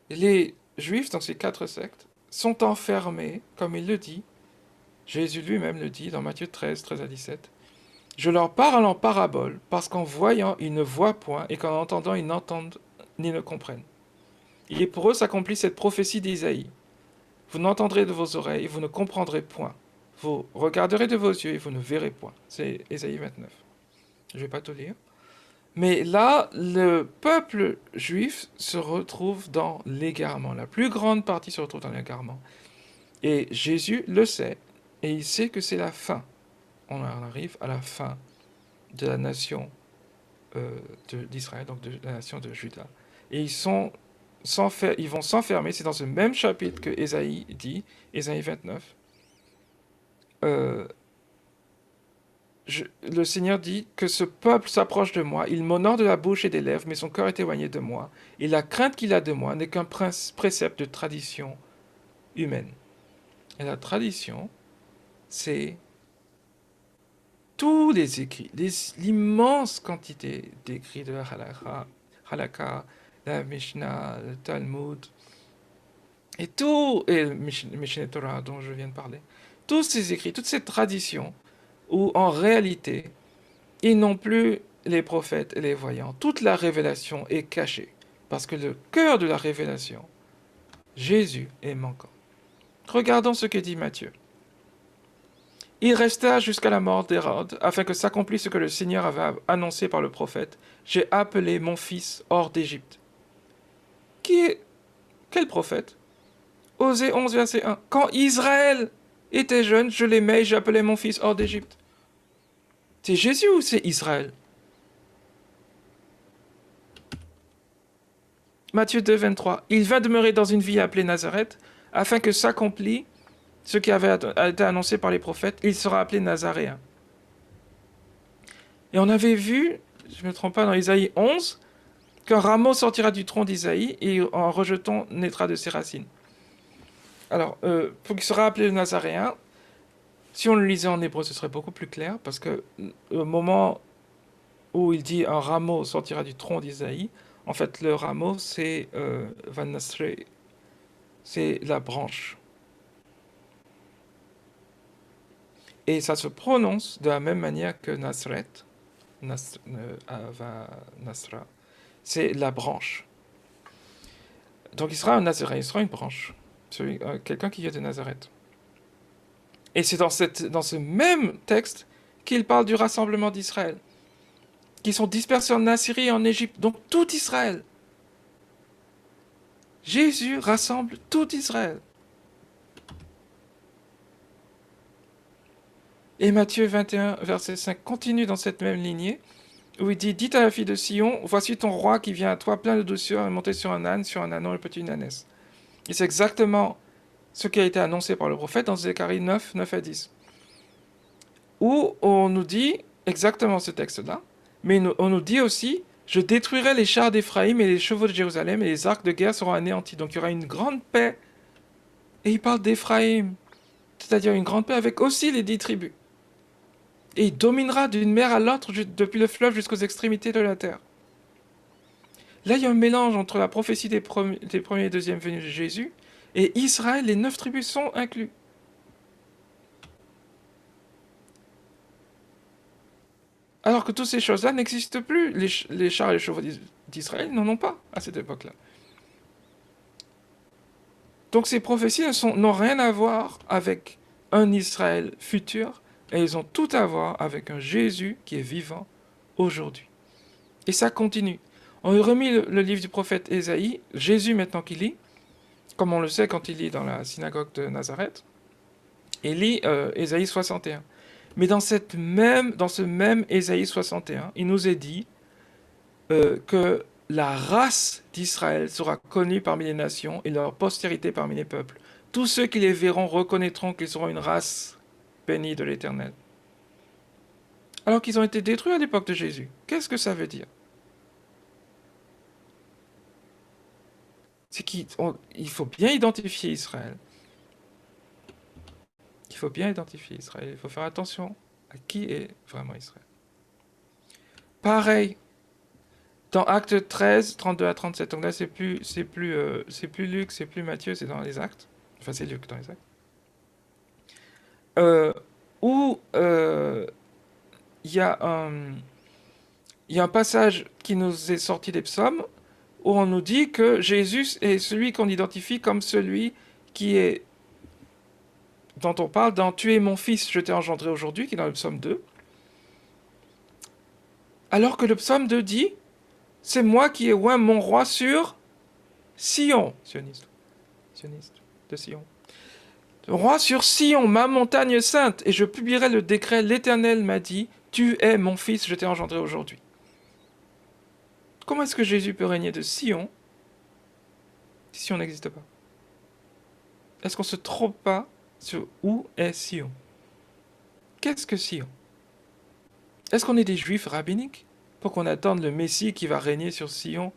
Speaker 2: les Juifs, dans ces 4 sectes, sont enfermés, comme il le dit. Jésus lui-même le dit dans Matthieu 13, 13 à 17. Je leur parle en parabole, parce qu'en voyant, ils ne voient point, et qu'en entendant, ils n'entendent ni ne comprennent. Et pour eux s'accomplit cette prophétie d'Isaïe. Vous n'entendrez de vos oreilles, vous ne comprendrez point. Vous regarderez de vos yeux, et vous ne verrez point. C'est Ésaïe 29. Je ne vais pas tout lire. Mais là, le peuple juif se retrouve dans l'égarement. La plus grande partie se retrouve dans l'égarement. Et Jésus le sait, et il sait que c'est la fin. on arrive à la fin de la nation d'Israël, donc de la nation de Juda. Et ils vont s'enfermer, c'est dans ce même chapitre que Ésaïe dit, Ésaïe 29. Le Seigneur dit que ce peuple s'approche de moi, il m'honore de la bouche et des lèvres, mais son cœur est éloigné de moi, et la crainte qu'il a de moi n'est qu'un précepte de tradition humaine. Et la tradition, c'est tous les écrits, l'immense quantité d'écrits de la Halakha, la Mishnah, le Talmud, et le Mishneh Torah dont je viens de parler. Tous ces écrits, toutes ces traditions, où en réalité, ils n'ont plus les prophètes et les voyants. Toute la révélation est cachée, parce que le cœur de la révélation, Jésus, est manquant. Regardons ce que dit Matthieu. Il resta jusqu'à la mort d'Hérode, afin que s'accomplisse ce que le Seigneur avait annoncé par le prophète. J'ai appelé mon fils hors d'Égypte. Quel prophète? Osée 11, verset 1. Quand Israël était jeune, je l'aimais et j'appelais mon fils hors d'Égypte. C'est Jésus ou c'est Israël? Matthieu 2, 23. Il vint demeurer dans une ville appelée Nazareth, afin que s'accomplisse ce qui avait été annoncé par les prophètes. Il sera appelé Nazaréen. Et on avait vu, je ne me trompe pas, dans Isaïe 11, qu'un rameau sortira du tronc d'Isaïe et en rejetant naîtra de ses racines. Alors, pour qu'il sera appelé le Nazaréen, si on le lisait en hébreu, ce serait beaucoup plus clair, parce que au moment où il dit un rameau sortira du tronc d'Isaïe, en fait, le rameau, c'est Van Nasre, c'est la branche. Et ça se prononce de la même manière que Nasret, Nasra, c'est la branche. Donc il sera un Nazaréen, il sera une branche, quelqu'un qui vient de Nazareth. Et c'est dans ce même texte qu'il parle du rassemblement d'Israël, qui sont dispersés en Assyrie et en Égypte, donc tout Israël. Jésus rassemble tout Israël. Et Matthieu 21, verset 5, continue dans cette même lignée, où il dit, dites à la fille de Sion, voici ton roi qui vient à toi plein de douceur et monté sur un âne, sur un ânon et petite ânesse. Et c'est exactement ce qui a été annoncé par le prophète dans Zacharie 9, 9 à 10. Où on nous dit exactement ce texte-là, mais on nous dit aussi, je détruirai les chars d'Éphraïm et les chevaux de Jérusalem et les arcs de guerre seront anéantis. Donc il y aura une grande paix. Et il parle d'Éphraïm, c'est-à-dire une grande paix avec aussi les 10 tribus. Et il dominera d'une mer à l'autre depuis le fleuve jusqu'aux extrémités de la terre. Là, il y a un mélange entre la prophétie des premiers et deuxièmes venus de Jésus et Israël, les 9 tribus sont inclus. Alors que toutes ces choses-là n'existent plus. Les chars et les chevaux d'Israël n'en ont pas à cette époque-là. Donc ces prophéties n'ont rien à voir avec un Israël futur, et elles ont tout à voir avec un Jésus qui est vivant aujourd'hui. Et ça continue. On a remis le livre du prophète Ésaïe, Jésus maintenant qui lit, comme on le sait quand il lit dans la synagogue de Nazareth, et lit Ésaïe 61. Mais dans ce même Ésaïe 61, il nous est dit que la race d'Israël sera connue parmi les nations et leur postérité parmi les peuples. Tous ceux qui les verront reconnaîtront qu'ils seront une race bénie de l'Éternel. Alors qu'ils ont été détruits à l'époque de Jésus. Qu'est-ce que ça veut dire? C'est qu'il faut bien identifier Israël. Il faut bien identifier Israël. Il faut faire attention à qui est vraiment Israël. Pareil, dans Actes 13, 32 à 37, donc là c'est plus Luc, c'est plus Matthieu, c'est dans les Actes. Enfin c'est Luc dans les Actes. Où il y a un passage qui nous est sorti des psaumes, où on nous dit que Jésus est celui qu'on identifie comme celui dont on parle dans « Tu es mon fils, je t'ai engendré aujourd'hui », qui est dans le psaume 2. Alors que le psaume 2 dit « C'est moi qui ai oint mon roi sur Sion ». Sioniste de Sion. Roi sur Sion, ma montagne sainte, et je publierai le décret. L'Éternel m'a dit, tu es mon fils, je t'ai engendré aujourd'hui. Comment est-ce que Jésus peut régner de Sion si Sion n'existe pas? Est-ce qu'on se trompe pas sur où est Sion? Qu'est-ce que Sion? Est-ce qu'on est des juifs rabbiniques pour qu'on attende le Messie qui va régner sur Sion?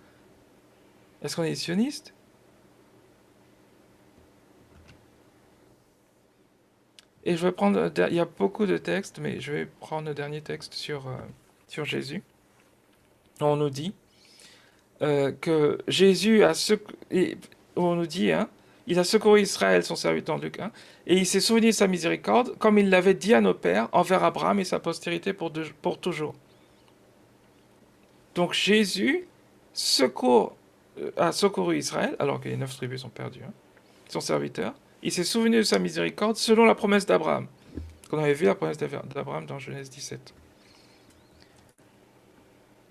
Speaker 2: Est-ce qu'on est sionistes? Et je vais prendre, il y a beaucoup de textes, mais je vais prendre le dernier texte sur Jésus. On nous dit que Jésus a on nous dit, hein, il a secouru Israël, son serviteur, Luc 1, et il s'est souvenu de sa miséricorde, comme il l'avait dit à nos pères, envers Abraham et sa postérité pour toujours. Donc Jésus a secouru Israël, alors que les 9 tribus sont perdues, hein, son serviteur. Il s'est souvenu de sa miséricorde selon la promesse d'Abraham. Qu'on avait vu la promesse d'Abraham dans Genèse 17.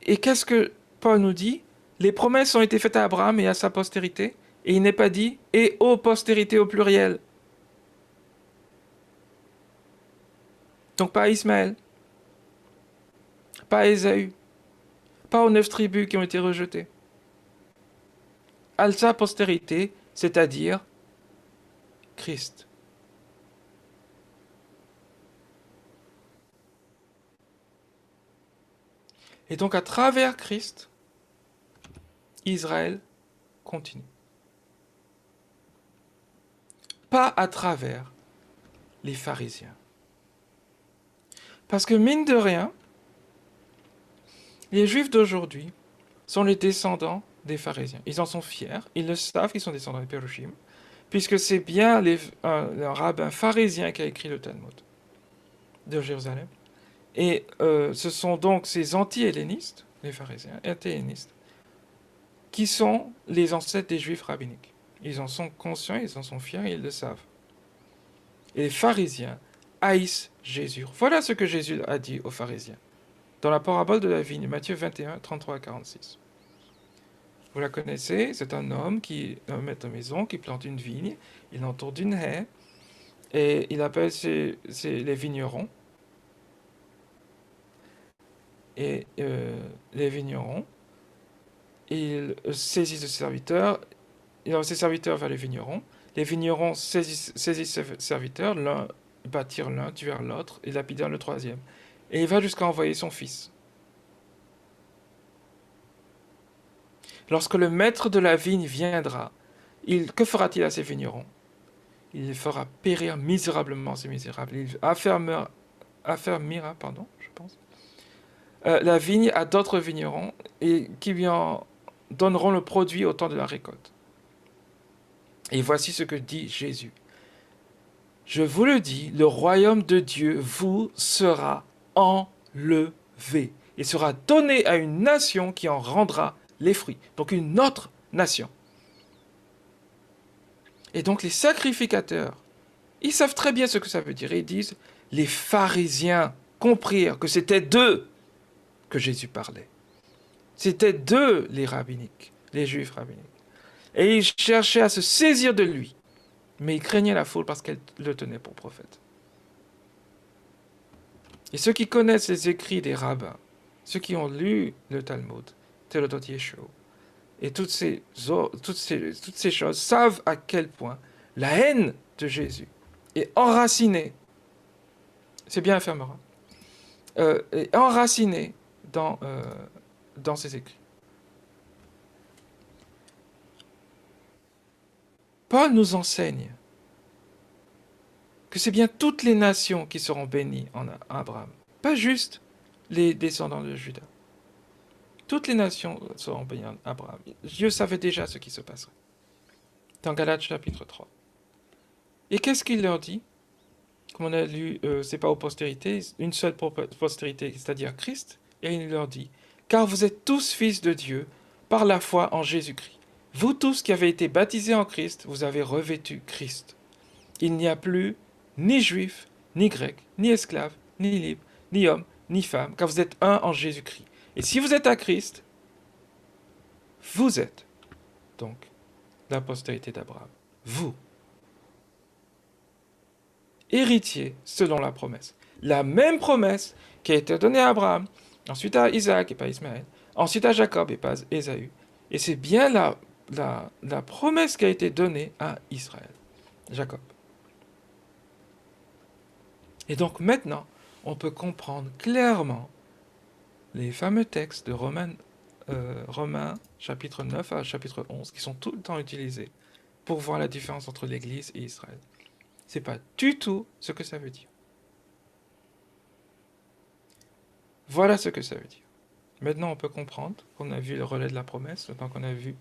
Speaker 2: Et qu'est-ce que Paul nous dit? Les promesses ont été faites à Abraham et à sa postérité, et il n'est pas dit « et aux postérités » au pluriel. Donc pas à Ismaël, pas à Ésaü, pas aux 9 tribus qui ont été rejetées. À sa postérité, c'est-à-dire Christ. Et donc à travers Christ, Israël continue. Pas à travers les pharisiens. Parce que mine de rien, les Juifs d'aujourd'hui sont les descendants des pharisiens. Ils en sont fiers, ils le savent qu'ils sont descendants des Pérushim, puisque c'est bien un rabbin pharisien qui a écrit le Talmud de Jérusalem. Et ce sont donc ces anti-hellénistes, les pharisiens, anti-hellénistes, qui sont les ancêtres des Juifs rabbiniques. Ils en sont conscients, ils en sont fiers, et ils le savent. Et les pharisiens haïssent Jésus. Voilà ce que Jésus a dit aux pharisiens. Dans la parabole de la vigne, Matthieu 21, 33 à 46. Vous la connaissez, c'est un homme qui est un maître de maison, qui plante une vigne, il l'entoure d'une haie, et il appelle les vignerons. Et les vignerons, ils saisissent ses serviteurs, ses serviteurs vers les vignerons saisissent ses serviteurs, l'un bâtirent l'un, tuèrent l'autre, et lapidèrent le troisième. Et il va jusqu'à envoyer son fils. Lorsque le maître de la vigne viendra, que fera-t-il à ces vignerons? Il fera périr misérablement ces misérables. Il affermira, je pense, la vigne à d'autres vignerons et qui lui en donneront le produit au temps de la récolte. Et voici ce que dit Jésus. Je vous le dis, le royaume de Dieu vous sera enlevé et sera donné à une nation qui en rendra les fruits. Donc une autre nation. Et donc les sacrificateurs, ils savent très bien ce que ça veut dire. Ils disent, les pharisiens comprirent que c'était d'eux que Jésus parlait. C'était d'eux les rabbiniques, les juifs rabbiniques. Et ils cherchaient à se saisir de lui. Mais ils craignaient la foule parce qu'elle le tenait pour prophète. Et ceux qui connaissent les écrits des rabbins, ceux qui ont lu le Talmud, Toledot Yeshua, et toutes ces choses savent à quel point la haine de Jésus est enracinée, c'est bien éphéméral, est enracinée dans ses écrits. Paul nous enseigne que c'est bien toutes les nations qui seront bénies en Abraham, pas juste les descendants de Juda. Toutes les nations seront bénies en Abraham. Dieu savait déjà ce qui se passerait. Dans Galates chapitre 3. Et qu'est-ce qu'il leur dit? Comme on a lu, c'est pas aux postérités, une seule postérité, c'est-à-dire Christ. Et il leur dit, car vous êtes tous fils de Dieu par la foi en Jésus-Christ. Vous tous qui avez été baptisés en Christ, vous avez revêtu Christ. Il n'y a plus ni juif, ni grec, ni esclave, ni libre, ni homme, ni femme, car vous êtes un en Jésus-Christ. Et si vous êtes à Christ, vous êtes donc la postérité d'Abraham. Vous. héritiers selon la promesse. La même promesse qui a été donnée à Abraham, ensuite à Isaac et pas Ismaël, ensuite à Jacob et pas Ésaü. Et c'est bien la promesse qui a été donnée à Israël, Jacob. Et donc maintenant, on peut comprendre clairement les fameux textes de Romains chapitre 9 à chapitre 11 qui sont tout le temps utilisés pour voir la différence entre l'Église et Israël. C'est pas du tout ce que ça veut dire. Voilà ce que ça veut dire. Maintenant, on peut comprendre qu'on a vu le relais de la promesse, maintenant qu'on a vu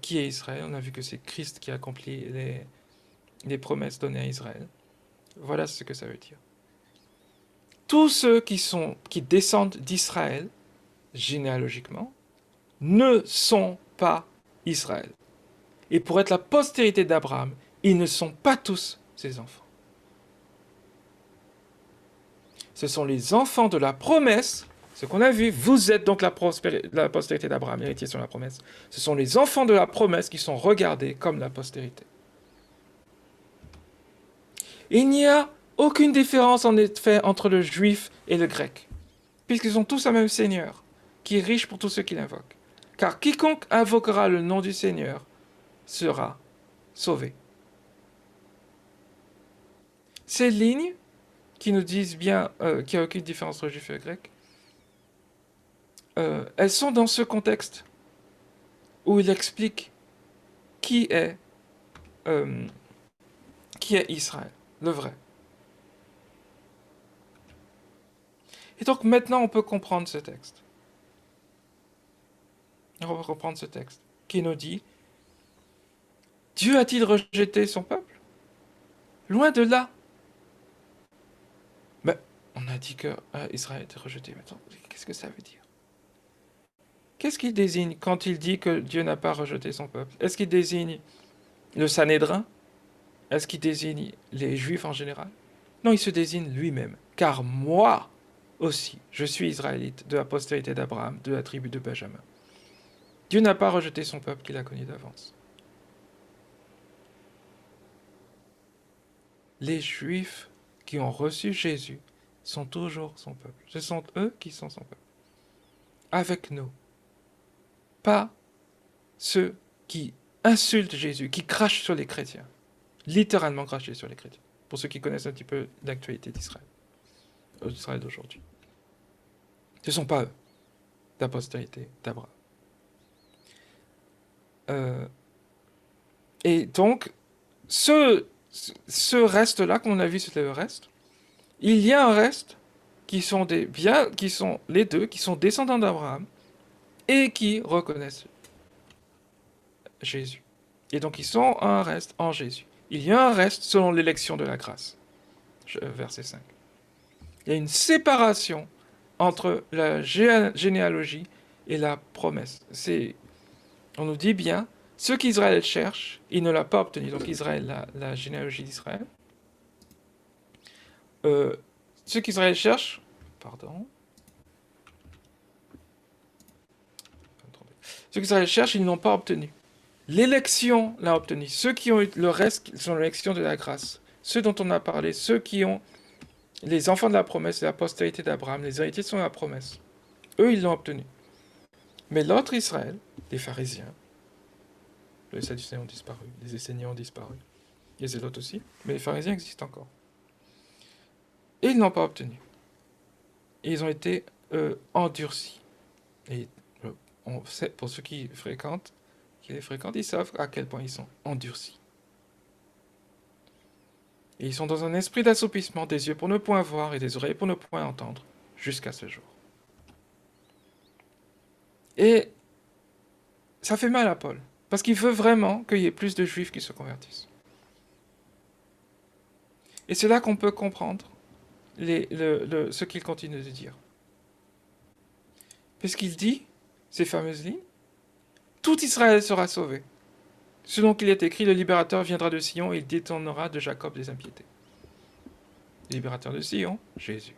Speaker 2: qui est Israël, on a vu que c'est Christ qui accomplit les promesses données à Israël. Voilà ce que ça veut dire. Tous ceux qui descendent d'Israël, généalogiquement, ne sont pas Israël. Et pour être la postérité d'Abraham, ils ne sont pas tous ses enfants. Ce sont les enfants de la promesse, ce qu'on a vu, vous êtes donc la postérité d'Abraham, héritier sur la promesse. Ce sont les enfants de la promesse qui sont regardés comme la postérité. Et il n'y a aucune différence en effet entre le juif et le grec, puisqu'ils ont tous un même Seigneur, qui est riche pour tous ceux qui l'invoquent. Car quiconque invoquera le nom du Seigneur sera sauvé. Ces lignes qui nous disent bien qu'il n'y a aucune différence entre le juif et le grec, elles sont dans ce contexte où il explique qui est Israël, le vrai. Et donc maintenant on peut comprendre ce texte. On va reprendre ce texte qui nous dit: Dieu a-t-il rejeté son peuple? Loin de là. Mais on a dit que Israël a été rejeté. Maintenant, qu'est-ce que ça veut dire? Qu'est-ce qu'il désigne quand il dit que Dieu n'a pas rejeté son peuple? Est-ce qu'il désigne le Sanhédrin? Est-ce qu'il désigne les Juifs en général? Non, il se désigne lui-même. Car moi aussi, je suis israélite, de la postérité d'Abraham, de la tribu de Benjamin. Dieu n'a pas rejeté son peuple qu'il a connu d'avance. Les Juifs qui ont reçu Jésus sont toujours son peuple. Ce sont eux qui sont son peuple. Avec nous. Pas ceux qui insultent Jésus, qui crachent sur les chrétiens. Littéralement cracher sur les chrétiens. Pour ceux qui connaissent un petit peu l'actualité d'Israël. D'Israël d'aujourd'hui. Ce ne sont pas eux, la postérité d'Abraham. Et donc, ce reste-là qu'on a vu, c'était le reste. Il y a un reste qui sont les deux, qui sont descendants d'Abraham et qui reconnaissent Jésus. Et donc, ils sont un reste en Jésus. Il y a un reste selon l'élection de la grâce. Verset 5. Il y a une séparation entre la généalogie et la promesse. On nous dit bien, ce qu'Israël cherche, il ne l'a pas obtenu. Donc Israël, la généalogie d'Israël. Ce qu'Israël cherche, ce qu'Israël cherche, ils n'ont pas obtenu. L'élection l'a obtenu. Ceux qui ont eu le reste sont l'élection de la grâce. Ceux dont on a parlé, ceux qui ont les enfants de la promesse, la postérité d'Abraham, les héritiers sont la promesse. Eux, ils l'ont obtenu. Mais l'autre Israël, les pharisiens, les Sadducéens ont disparu, les Esséniens ont disparu, les Zélotes aussi, mais les pharisiens existent encore. Et ils n'ont pas obtenu. Et ils ont été endurcis. Et on sait, pour ceux qui les fréquentent, ils savent à quel point ils sont endurcis. Et ils sont dans un esprit d'assoupissement, des yeux pour ne point voir et des oreilles pour ne point entendre, jusqu'à ce jour. Et ça fait mal à Paul, parce qu'il veut vraiment qu'il y ait plus de Juifs qui se convertissent. Et c'est là qu'on peut comprendre ce qu'il continue de dire. Puisqu'il dit, ces fameuses lignes, tout Israël sera sauvé. Selon qu'il est écrit, le libérateur viendra de Sion et il détournera de Jacob des impiétés. Le libérateur de Sion, Jésus.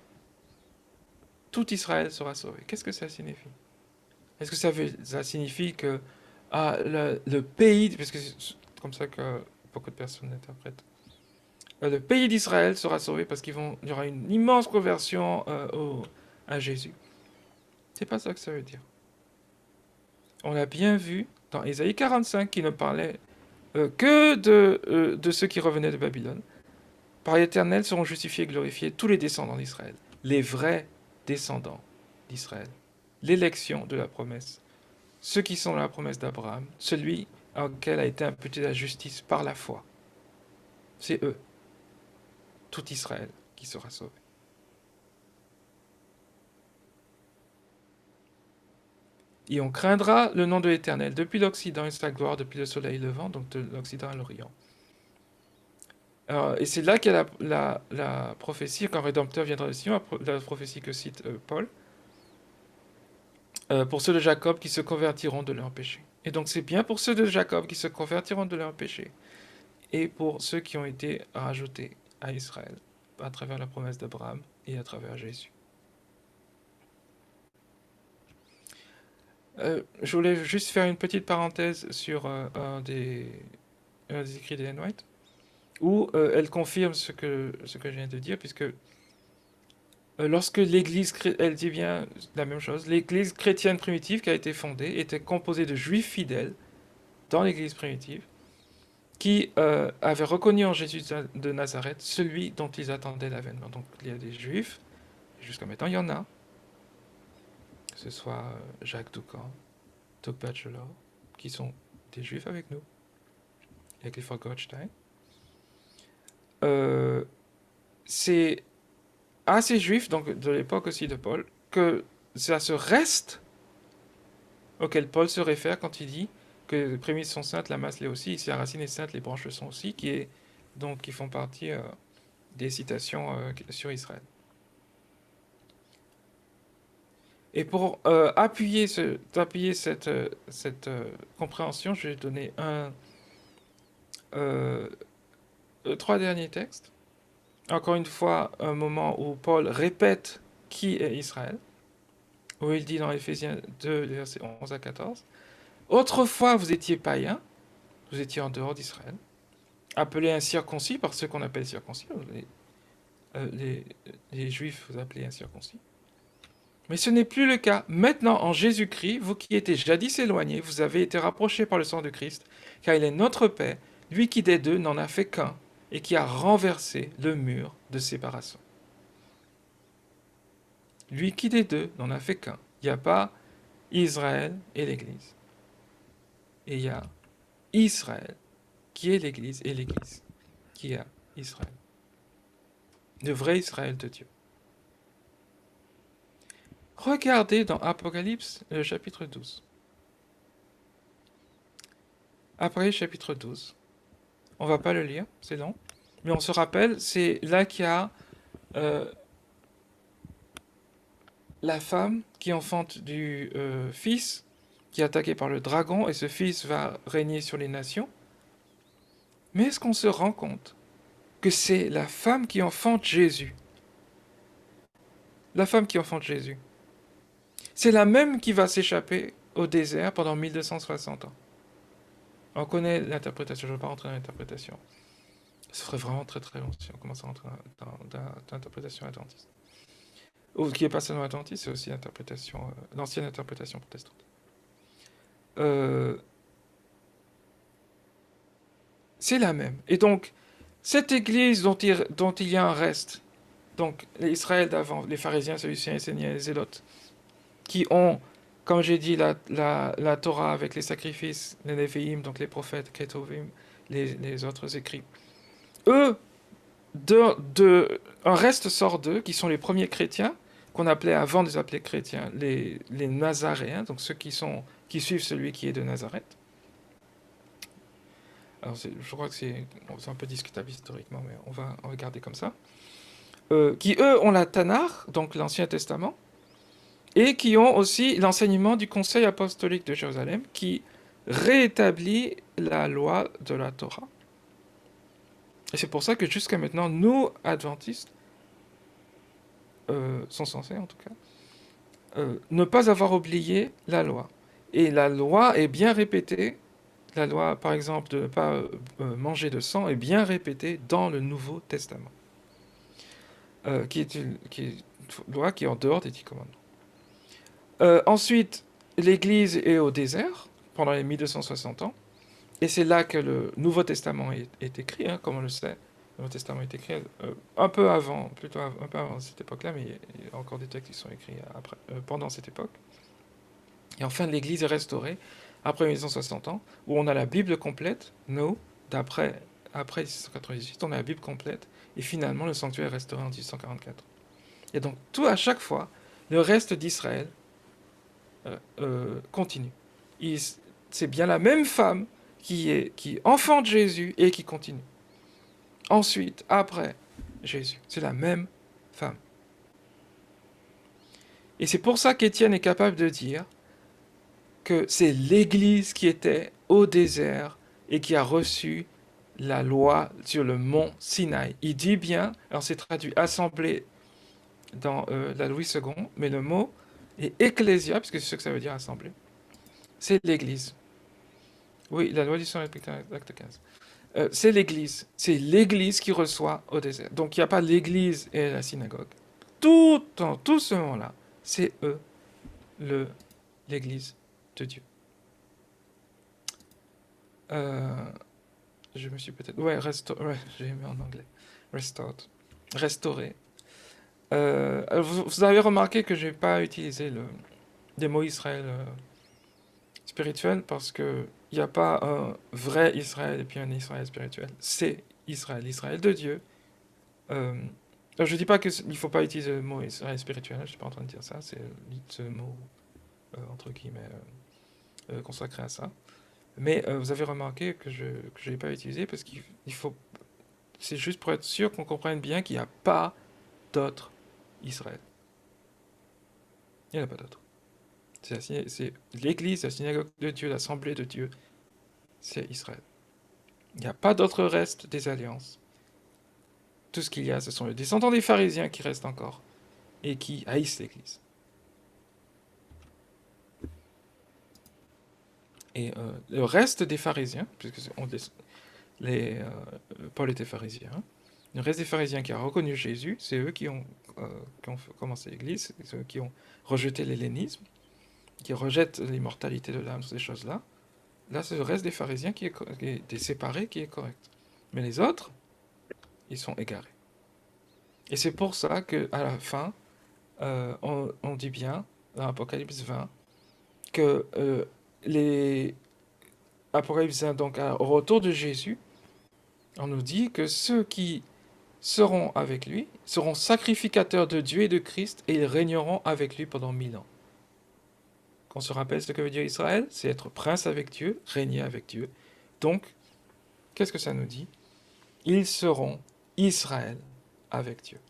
Speaker 2: Tout Israël sera sauvé. Qu'est-ce que ça signifie? Est-ce que ça signifie que le pays, parce que c'est comme ça que beaucoup de personnes l'interprètent, Le pays d'Israël sera sauvé parce il y aura une immense conversion à Jésus. C'est pas ça que ça veut dire. On l'a bien vu dans Ésaïe 45 qui ne parlait que de ceux qui revenaient de Babylone. Par l'Éternel seront justifiés et glorifiés tous les descendants d'Israël, les vrais descendants d'Israël, l'élection de la promesse, ceux qui sont dans la promesse d'Abraham, celui auquel a été imputée la justice par la foi. C'est eux, tout Israël, qui sera sauvé. Et on craindra le nom de l'Éternel depuis l'Occident et sa gloire depuis le soleil levant, donc de l'Occident à l'Orient. Et c'est là qu'il y a la prophétie, quand Rédempteur viendra ici, la prophétie que cite Paul, pour ceux de Jacob qui se convertiront de leurs péchés. Et donc c'est bien pour ceux de Jacob qui se convertiront de leurs péchés, et pour ceux qui ont été rajoutés à Israël, à travers la promesse d'Abraham et à travers Jésus. Je voulais juste faire une petite parenthèse sur un des écrits d'Ellen White, où elle confirme ce que je viens de dire, puisque lorsque l'Église, elle dit bien la même chose, l'Église chrétienne primitive qui a été fondée était composée de juifs fidèles dans l'Église primitive, qui avaient reconnu en Jésus de Nazareth celui dont ils attendaient l'avènement. Donc il y a des juifs, jusqu'à maintenant il y en a, que ce soit Jacques Doucan, Doug Batchelor, qui sont des juifs avec nous, et Clifford Goldstein. C'est à ces juifs, donc de l'époque aussi de Paul, que ça se reste auquel Paul se réfère quand il dit que les prémices sont saintes, la masse l'est aussi, et si la racine est sainte, les branches le sont aussi, qui font partie des citations sur Israël. Et pour appuyer cette compréhension, je vais donner trois derniers textes. Encore une fois, un moment où Paul répète qui est Israël, où il dit dans Éphésiens 2, versets 11 à 14, « Autrefois, vous étiez païens, vous étiez en dehors d'Israël, appelés incirconcis par ceux qu'on appelle circoncis, les Juifs vous appelez incirconcis. Mais ce n'est plus le cas. Maintenant, en Jésus-Christ, vous qui étiez jadis éloignés, vous avez été rapprochés par le sang de Christ, car il est notre paix, lui qui des deux n'en a fait qu'un, et qui a renversé le mur de séparation. » Lui qui des deux n'en a fait qu'un. Il n'y a pas Israël et l'Église. Et il y a Israël qui est l'Église et l'Église qui a Israël. Le vrai Israël de Dieu. Regardez dans Apocalypse, le chapitre 12. Apocalypse chapitre 12. On ne va pas le lire, c'est long. Mais on se rappelle, c'est là qu'il y a la femme qui enfante du fils, qui est attaqué par le dragon, et ce fils va régner sur les nations. Mais est-ce qu'on se rend compte que c'est la femme qui enfante Jésus? La femme qui enfante Jésus. C'est la même qui va s'échapper au désert pendant 1260 ans. On connaît l'interprétation, je ne vais pas rentrer dans l'interprétation. Ce serait vraiment très très long si on commence à rentrer dans l'interprétation adventiste. Ou qui n'est pas seulement adventiste, c'est aussi l'ancienne interprétation protestante. C'est la même. Et donc, cette église dont il y a un reste, donc l'Israël d'avant, les pharisiens, Sadducéens, Esséniens, les Zélotes, qui ont, comme j'ai dit, la Torah avec les sacrifices, les Névéim, donc les prophètes, Ketovim, les autres écrits. Eux, un reste sort d'eux, qui sont les premiers chrétiens, qu'on appelait avant de les appeler chrétiens, les Nazaréens, donc ceux qui suivent celui qui est de Nazareth. Alors je crois que c'est un peu discutable historiquement, mais on va regarder comme ça. Qui eux ont la Tanakh, donc l'Ancien Testament, et qui ont aussi l'enseignement du Conseil apostolique de Jérusalem, qui réétablit la loi de la Torah. Et c'est pour ça que jusqu'à maintenant, nous, adventistes, sont censés en tout cas, ne pas avoir oublié la loi. Et la loi est bien répétée, La loi, par exemple, de ne pas manger de sang est bien répétée dans le Nouveau Testament, qui est une loi qui est en dehors des 10 commandements. Ensuite, l'Église est au désert pendant les 1260 ans, et c'est là que le Nouveau Testament est écrit, hein, comme on le sait. Le Nouveau Testament est écrit un peu avant, plutôt un peu avant cette époque-là, mais il y a encore des textes qui sont écrits après, pendant cette époque. Et enfin, l'Église est restaurée après 1860 ans, où on a la Bible complète, nous, après 1698, on a la Bible complète, et finalement le sanctuaire est restauré en 1844. Et donc, tout à chaque fois, le reste d'Israël continue. C'est bien la même femme qui enfante Jésus et qui continue. Ensuite, après Jésus, c'est la même femme. Et c'est pour ça qu'Étienne est capable de dire que c'est l'Église qui était au désert et qui a reçu la loi sur le mont Sinaï. Il dit bien, alors c'est traduit assemblée dans la Louis II, mais le mot est ecclésia, puisque c'est ce que ça veut dire assemblée. C'est l'Église. Oui, la loi du sang respecte l'acte 15. C'est l'Église. C'est l'Église qui reçoit au désert. Donc il n'y a pas l'Église et la synagogue. Dans tout ce moment-là, c'est eux, l'Église de Dieu. Je me suis peut-être... Ouais, j'ai mis en anglais. Restored. Restauré. Vous avez remarqué que je n'ai pas utilisé des mots Israël spirituel parce qu'il n'y a pas un vrai Israël et puis un Israël spirituel. C'est Israël, l'Israël de Dieu. Je ne dis pas qu'il ne faut pas utiliser le mot Israël spirituel, je ne suis pas en train de dire ça, c'est ce mot, entre guillemets, consacré à ça. Mais vous avez remarqué que je ne l'ai pas utilisé parce qu'il faut... C'est juste pour être sûr qu'on comprenne bien qu'il n'y a pas d'autre Israël. Il n'y en a pas d'autre. C'est l'Église, la synagogue de Dieu, l'assemblée de Dieu. C'est Israël. Il n'y a pas d'autre reste des alliances. Tout ce qu'il y a, ce sont les descendants des pharisiens qui restent encore et qui haïssent l'Église. Et le reste des pharisiens, puisque Paul était pharisien, hein, le reste des pharisiens qui a reconnu Jésus, c'est eux qui ont commencé l'Église, c'est eux qui ont rejeté l'hellénisme, qui rejettent l'immortalité de l'âme, ces choses-là. Là, c'est le reste des pharisiens qui est séparé, qui est correct. Mais les autres, ils sont égarés. Et c'est pour ça qu'à la fin, on dit bien, dans Apocalypse 20, que les Apocalypse 20, donc au retour de Jésus, on nous dit que ceux qui seront avec lui seront sacrificateurs de Dieu et de Christ, et ils régneront avec lui pendant 1000 ans. Qu'on se rappelle ce que veut dire Israël, c'est être prince avec Dieu, régner avec Dieu. Donc, qu'est-ce que ça nous dit? Ils seront Israël avec Dieu.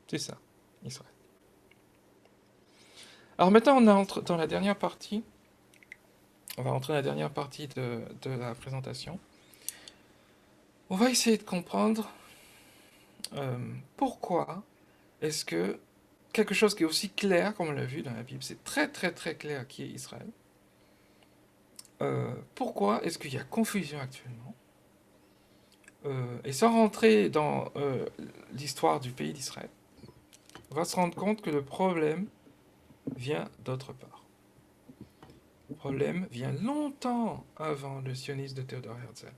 Speaker 2: C'est ça, Israël. Alors maintenant, on entre dans la dernière partie. On va entrer dans la dernière partie de la présentation. On va essayer de comprendre pourquoi est-ce que quelque chose qui est aussi clair, comme on l'a vu dans la Bible, c'est très très très clair qui est Israël. Pourquoi est-ce qu'il y a confusion actuellement? Et sans rentrer dans l'histoire du pays d'Israël, on va se rendre compte que le problème vient d'autre part. Le problème vient longtemps avant le sionisme de Theodor Herzl.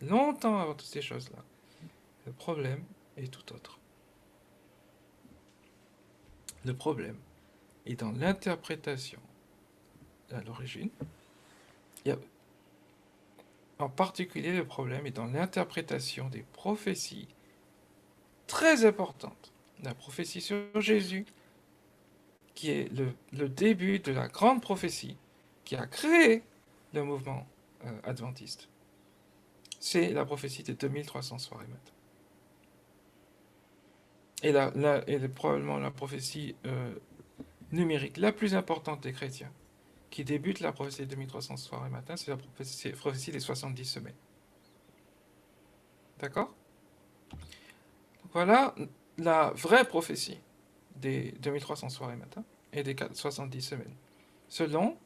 Speaker 2: Longtemps avant toutes ces choses-là. Le problème est tout autre. Le problème est dans l'interprétation à l'origine. En particulier, le problème est dans l'interprétation des prophéties très importantes. La prophétie sur Jésus, qui est le début de la grande prophétie qui a créé le mouvement adventiste. C'est la prophétie des 2300 soirs et matins. Et probablement la prophétie numérique la plus importante des chrétiens, qui débute la prophétie des 2300 soirs et matins, c'est la prophétie des 70 semaines. D'accord? Voilà la vraie prophétie des 2300 soirs et matins et des 70 semaines. selon,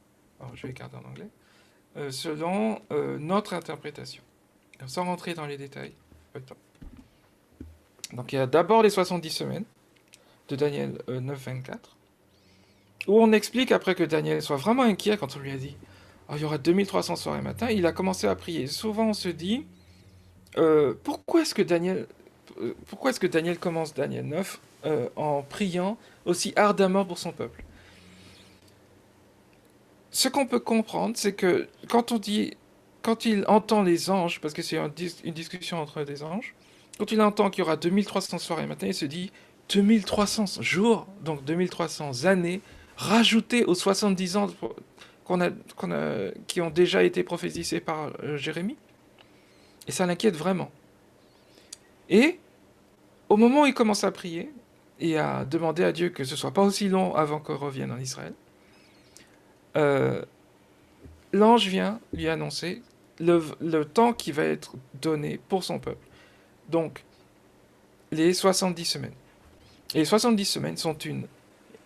Speaker 2: alors je vais garder en anglais, selon notre interprétation. Sans rentrer dans les détails. Donc il y a d'abord les 70 semaines de Daniel 9, 24, où on explique, après que Daniel soit vraiment inquiet quand on lui a dit oh, il y aura 2300 soirées matin, il a commencé à prier. Souvent on se dit pourquoi est-ce que Daniel commence Daniel 9 en priant aussi ardemment pour son peuple. Ce qu'on peut comprendre, c'est que quand il entend les anges, parce que c'est une discussion entre des anges, quand il entend qu'il y aura 2300 soirées matin, il se dit 2300 jours, donc 2300 années, rajoutées aux 70 ans qui ont déjà été prophétisés par Jérémie. Et ça l'inquiète vraiment. Et au moment où il commence à prier et à demander à Dieu que ce soit pas aussi long avant qu'on revienne en Israël, euh, l'ange vient lui annoncer le temps qui va être donné pour son peuple. Donc, les 70 semaines. Et les 70 semaines sont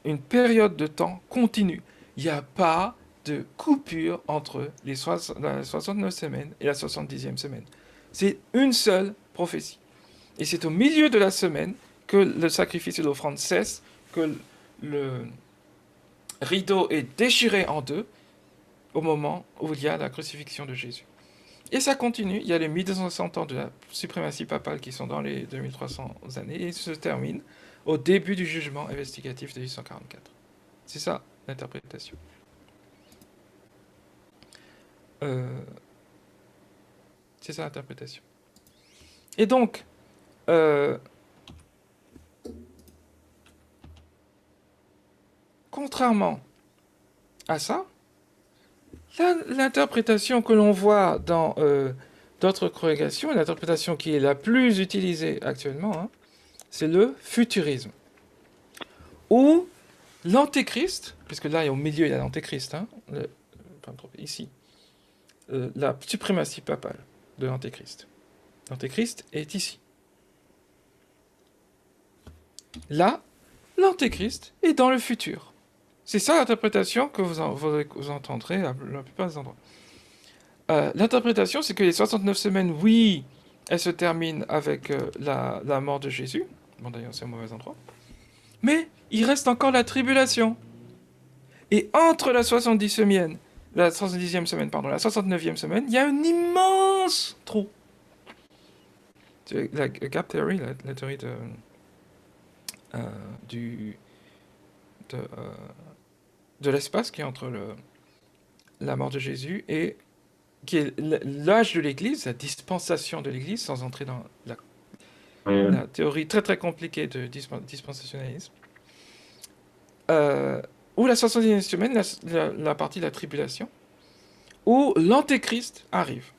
Speaker 2: une période de temps continue. Il n'y a pas de coupure entre la 69 semaines et la 70e semaine. C'est une seule prophétie. Et c'est au milieu de la semaine que le sacrifice et l'offrande cessent, que le rideau est déchiré en deux au moment où il y a la crucifixion de Jésus. Et ça continue, il y a les 1200 ans de la suprématie papale qui sont dans les 2300 années, et se termine au début du jugement investigatif de 1844. C'est ça l'interprétation. Euh, c'est ça l'interprétation. Et donc, contrairement à ça, l'interprétation que l'on voit dans d'autres congrégations, l'interprétation qui est la plus utilisée actuellement, hein, c'est le futurisme. Ou l'antéchrist, puisque là, au milieu, il y a l'antéchrist, hein, ici, la suprématie papale de l'antéchrist. L'antéchrist est ici. Là, l'antéchrist est dans le futur. C'est ça l'interprétation que vous entendrez à la plupart des endroits. L'interprétation, c'est que les 69 semaines, oui, elles se terminent avec la mort de Jésus. Bon, d'ailleurs, c'est au mauvais endroit. Mais il reste encore la tribulation. Et entre la 70e semaine, pardon, la 69e semaine, il y a un immense trou. La gap theory, la théorie de l'espace qui est entre la mort de Jésus et qui est l'âge de l'Église, la dispensation de l'Église, sans entrer dans la théorie très très compliquée de dispensationalisme. Ou la 70e semaine, la partie de la tribulation, où l'antéchrist arrive.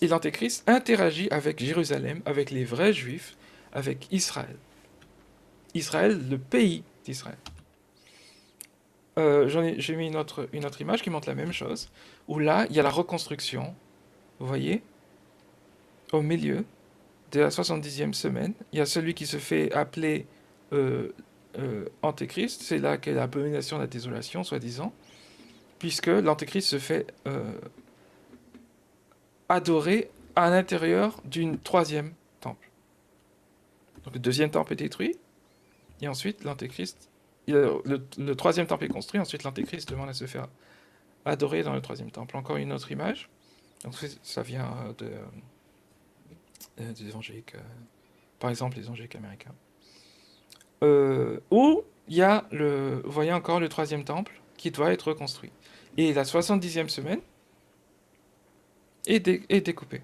Speaker 2: Et l'antéchrist interagit avec Jérusalem, avec les vrais juifs, avec Israël. Israël, le pays d'Israël. J'ai mis une autre image qui montre la même chose, où là, il y a la reconstruction, vous voyez, au milieu de la 70e semaine, il y a celui qui se fait appeler Antéchrist, c'est là qu'est l'abomination de la désolation, soi-disant, puisque l'Antéchrist se fait adorer à l'intérieur d'une troisième temple. Donc le deuxième temple est détruit, et ensuite l'Antéchrist, le troisième temple est construit, ensuite l'Antéchrist demande à se faire adorer dans le troisième temple. Encore une autre image, donc ça vient des évangéliques, par exemple les évangéliques américains. Où il y a, vous voyez encore le troisième temple qui doit être reconstruit. Et la 70e semaine est découpée.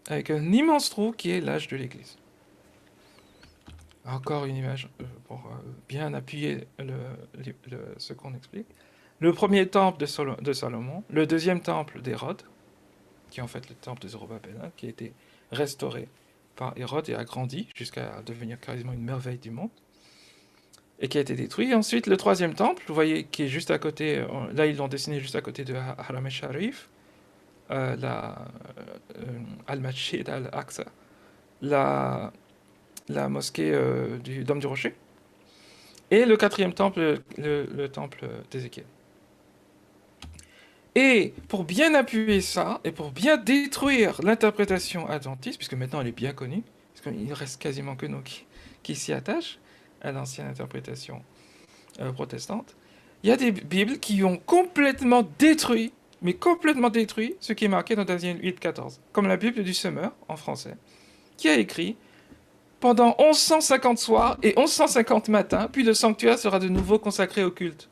Speaker 2: Avec un immense trou qui est l'âge de l'Église. Encore une image pour bien appuyer ce qu'on explique. Le premier temple de Salomon, le deuxième temple d'Hérode, qui est en fait le temple de Zorobabel, hein, qui a été restauré par Hérode et agrandi jusqu'à devenir quasiment une merveille du monde, et qui a été détruit. Et ensuite, le troisième temple, vous voyez, qui est juste à côté, là ils l'ont dessiné juste à côté de Haram al-Sharif, Al-Masjid al-Aqsa, la mosquée du Dôme du Rocher. Et le quatrième temple, le temple d'Ézéchiel. Et pour bien appuyer ça, et pour bien détruire l'interprétation adventiste, puisque maintenant elle est bien connue, parce qu'il ne reste quasiment que nous qui s'y attachent à l'ancienne interprétation protestante, il y a des Bibles qui ont complètement détruit, mais complètement détruit, ce qui est marqué dans Daniel 8,14, comme la Bible du Semeur, en français, qui a écrit « Pendant 1150 soirs et 1150 matins, puis le sanctuaire sera de nouveau consacré au culte. »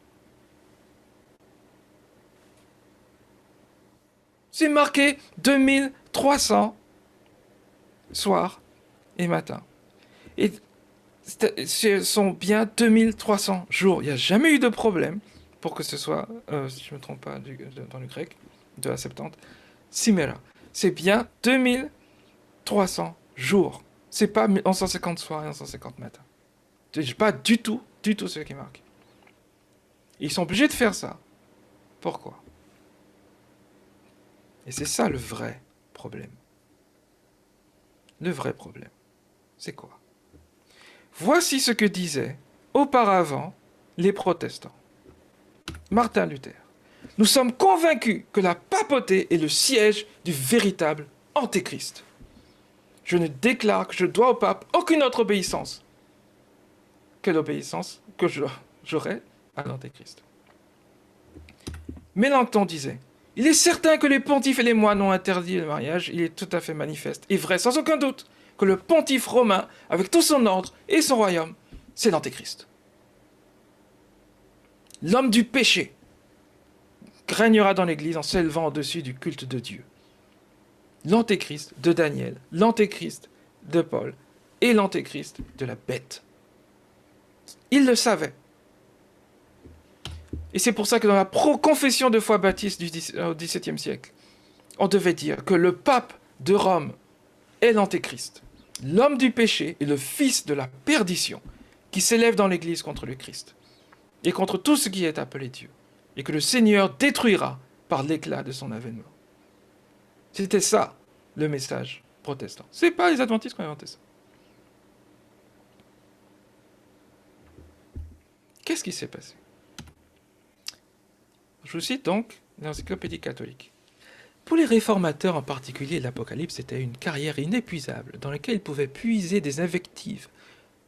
Speaker 2: C'est marqué 2300 soirs et matins. Et ce sont bien 2300 jours. Il n'y a jamais eu de problème pour que ce soit, si je ne me trompe pas dans le grec, de la Septante, Simera. C'est bien 2300 jours. C'est pas 1150 soirs et 1150 matins. C'est pas du tout ce qui marque. Ils sont obligés de faire ça. Pourquoi? Et c'est ça le vrai problème. Le vrai problème, c'est quoi? Voici ce que disaient auparavant les protestants. Martin Luther. Nous sommes convaincus que la papauté est le siège du véritable antéchrist. Je ne déclare que je dois au pape aucune autre obéissance que l'obéissance que j'aurai à l'antéchrist. Mélenchon disait: il est certain que les pontifes et les moines ont interdit le mariage. Il est tout à fait manifeste et vrai, sans aucun doute, que le pontife romain, avec tout son ordre et son royaume, c'est l'antéchrist. L'homme du péché régnera dans l'Église en s'élevant au-dessus du culte de Dieu. L'antéchrist de Daniel, l'antéchrist de Paul et l'antéchrist de la bête. Il le savait. Et c'est pour ça que dans la confession de foi baptiste au XVIIe siècle, on devait dire que le pape de Rome est l'antéchrist, l'homme du péché et le fils de la perdition qui s'élève dans l'Église contre le Christ et contre tout ce qui est appelé Dieu, et que le Seigneur détruira par l'éclat de son avènement. C'était ça, le message protestant. Ce n'est pas les adventistes qui ont inventé ça. Qu'est-ce qui s'est passé? Je vous cite donc l'encyclopédie catholique. Pour les réformateurs en particulier, l'Apocalypse était une carrière inépuisable dans laquelle ils pouvaient puiser des invectives,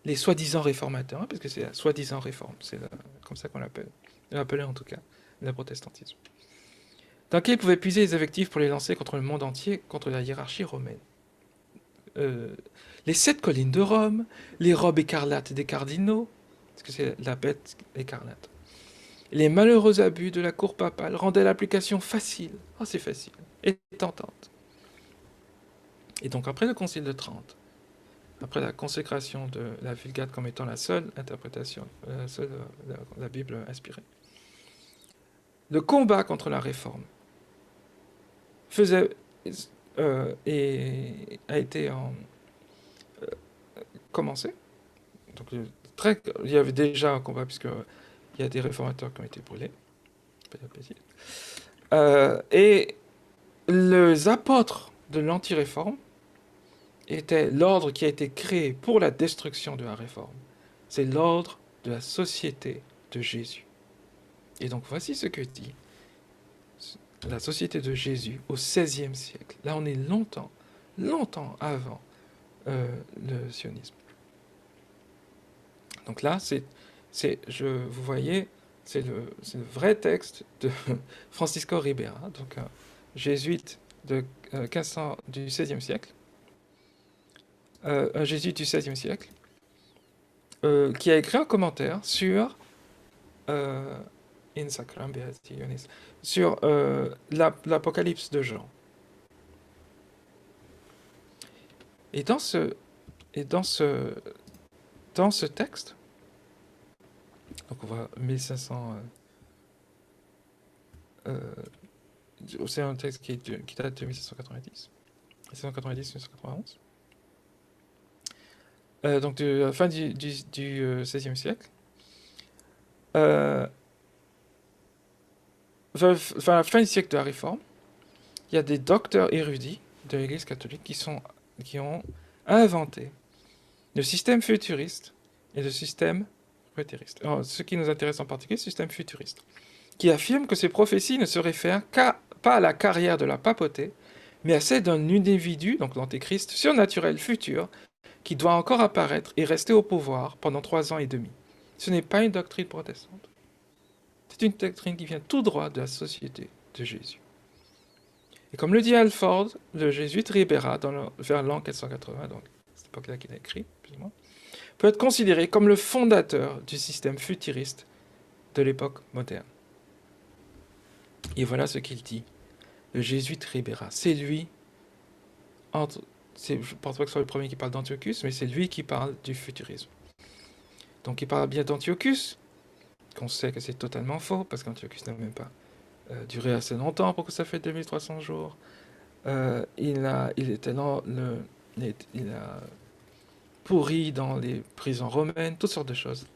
Speaker 2: les soi-disant réformateurs, hein, parce que c'est la soi-disant réforme, c'est comme ça qu'on l'appelle, l'appelait en tout cas, le protestantisme, dans lequel ils pouvaient puiser des invectives pour les lancer contre le monde entier, contre la hiérarchie romaine. Les 7 collines de Rome, les robes écarlates des cardinaux, parce que c'est la bête écarlate. Les malheureux abus de la cour papale rendaient l'application facile, oh c'est facile, et tentante. Et donc après le Concile de Trente, après la consécration de la Vulgate comme étant la seule interprétation, la Bible inspirée, le combat contre la réforme a été commencé. Donc, il y avait déjà un combat, puisqu'il y a des réformateurs qui ont été brûlés. Et les apôtres de l'anti-réforme étaient l'ordre qui a été créé pour la destruction de la réforme. C'est l'ordre de la société de Jésus. Et donc voici ce que dit la société de Jésus au XVIe siècle. Là, on est longtemps avant le sionisme. Donc là, vous voyez, c'est le vrai texte de Francisco Ribera, donc un jésuite du XVIe siècle, un jésuite du XVIe siècle, qui a écrit un commentaire sur sur l'Apocalypse de Jean. Et dans ce texte, donc on voit 1500, c'est un texte qui date de 1790, 1790-1791, donc de la fin du XVIe siècle, enfin la fin du siècle de la Réforme, il y a des docteurs érudits de l'Église catholique qui ont inventé le système futuriste et le système prétériste. Alors, ce qui nous intéresse en particulier, c'est le système futuriste, qui affirme que ces prophéties ne se réfèrent pas à la carrière de la papauté, mais à celle d'un individu, donc l'antéchrist, surnaturel futur, qui doit encore apparaître et rester au pouvoir pendant 3 ans et demi. Ce n'est pas une doctrine protestante. C'est une doctrine qui vient tout droit de la société de Jésus. Et comme le dit Alford, le jésuite Ribera, vers l'an 480, donc c'est l'époque-là qu'il a écrit, plus ou moins, peut être considéré comme le fondateur du système futuriste de l'époque moderne. Et voilà ce qu'il dit. Le jésuite Ribera, c'est lui, je ne pense pas que ce soit le premier qui parle d'Antiochus, mais c'est lui qui parle du futurisme. Donc il parle bien d'Antiochus, qu'on sait que c'est totalement faux, parce qu'Antiochus n'a même pas duré assez longtemps pour que ça fait 2300 jours. Il a pourri dans les prisons romaines, toutes sortes de choses.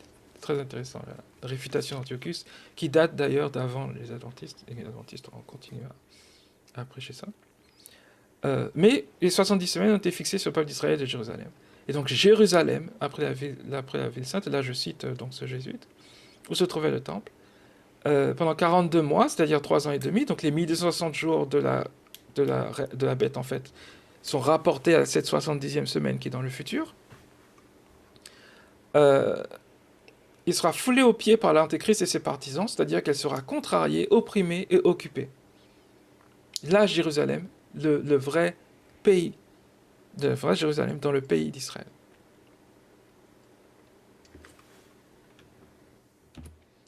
Speaker 2: Très intéressant, la réfutation d'Antiochus, qui date d'ailleurs d'avant les adventistes, et les adventistes ont continué à prêcher ça. Mais les 70 semaines ont été fixées sur le peuple d'Israël et de Jérusalem. Et donc Jérusalem, après la ville sainte, et là je cite donc ce jésuite, où se trouvait le temple, pendant 42 mois, c'est-à-dire 3 ans et demi, donc les 1260 jours de la bête, en fait, sont rapportés à cette 70e semaine qui est dans le futur. Il sera foulé aux pieds par l'Antéchrist et ses partisans, c'est-à-dire qu'elle sera contrariée, opprimée et occupée. Là, Jérusalem, le vrai pays, le vrai Jérusalem, dans le pays d'Israël.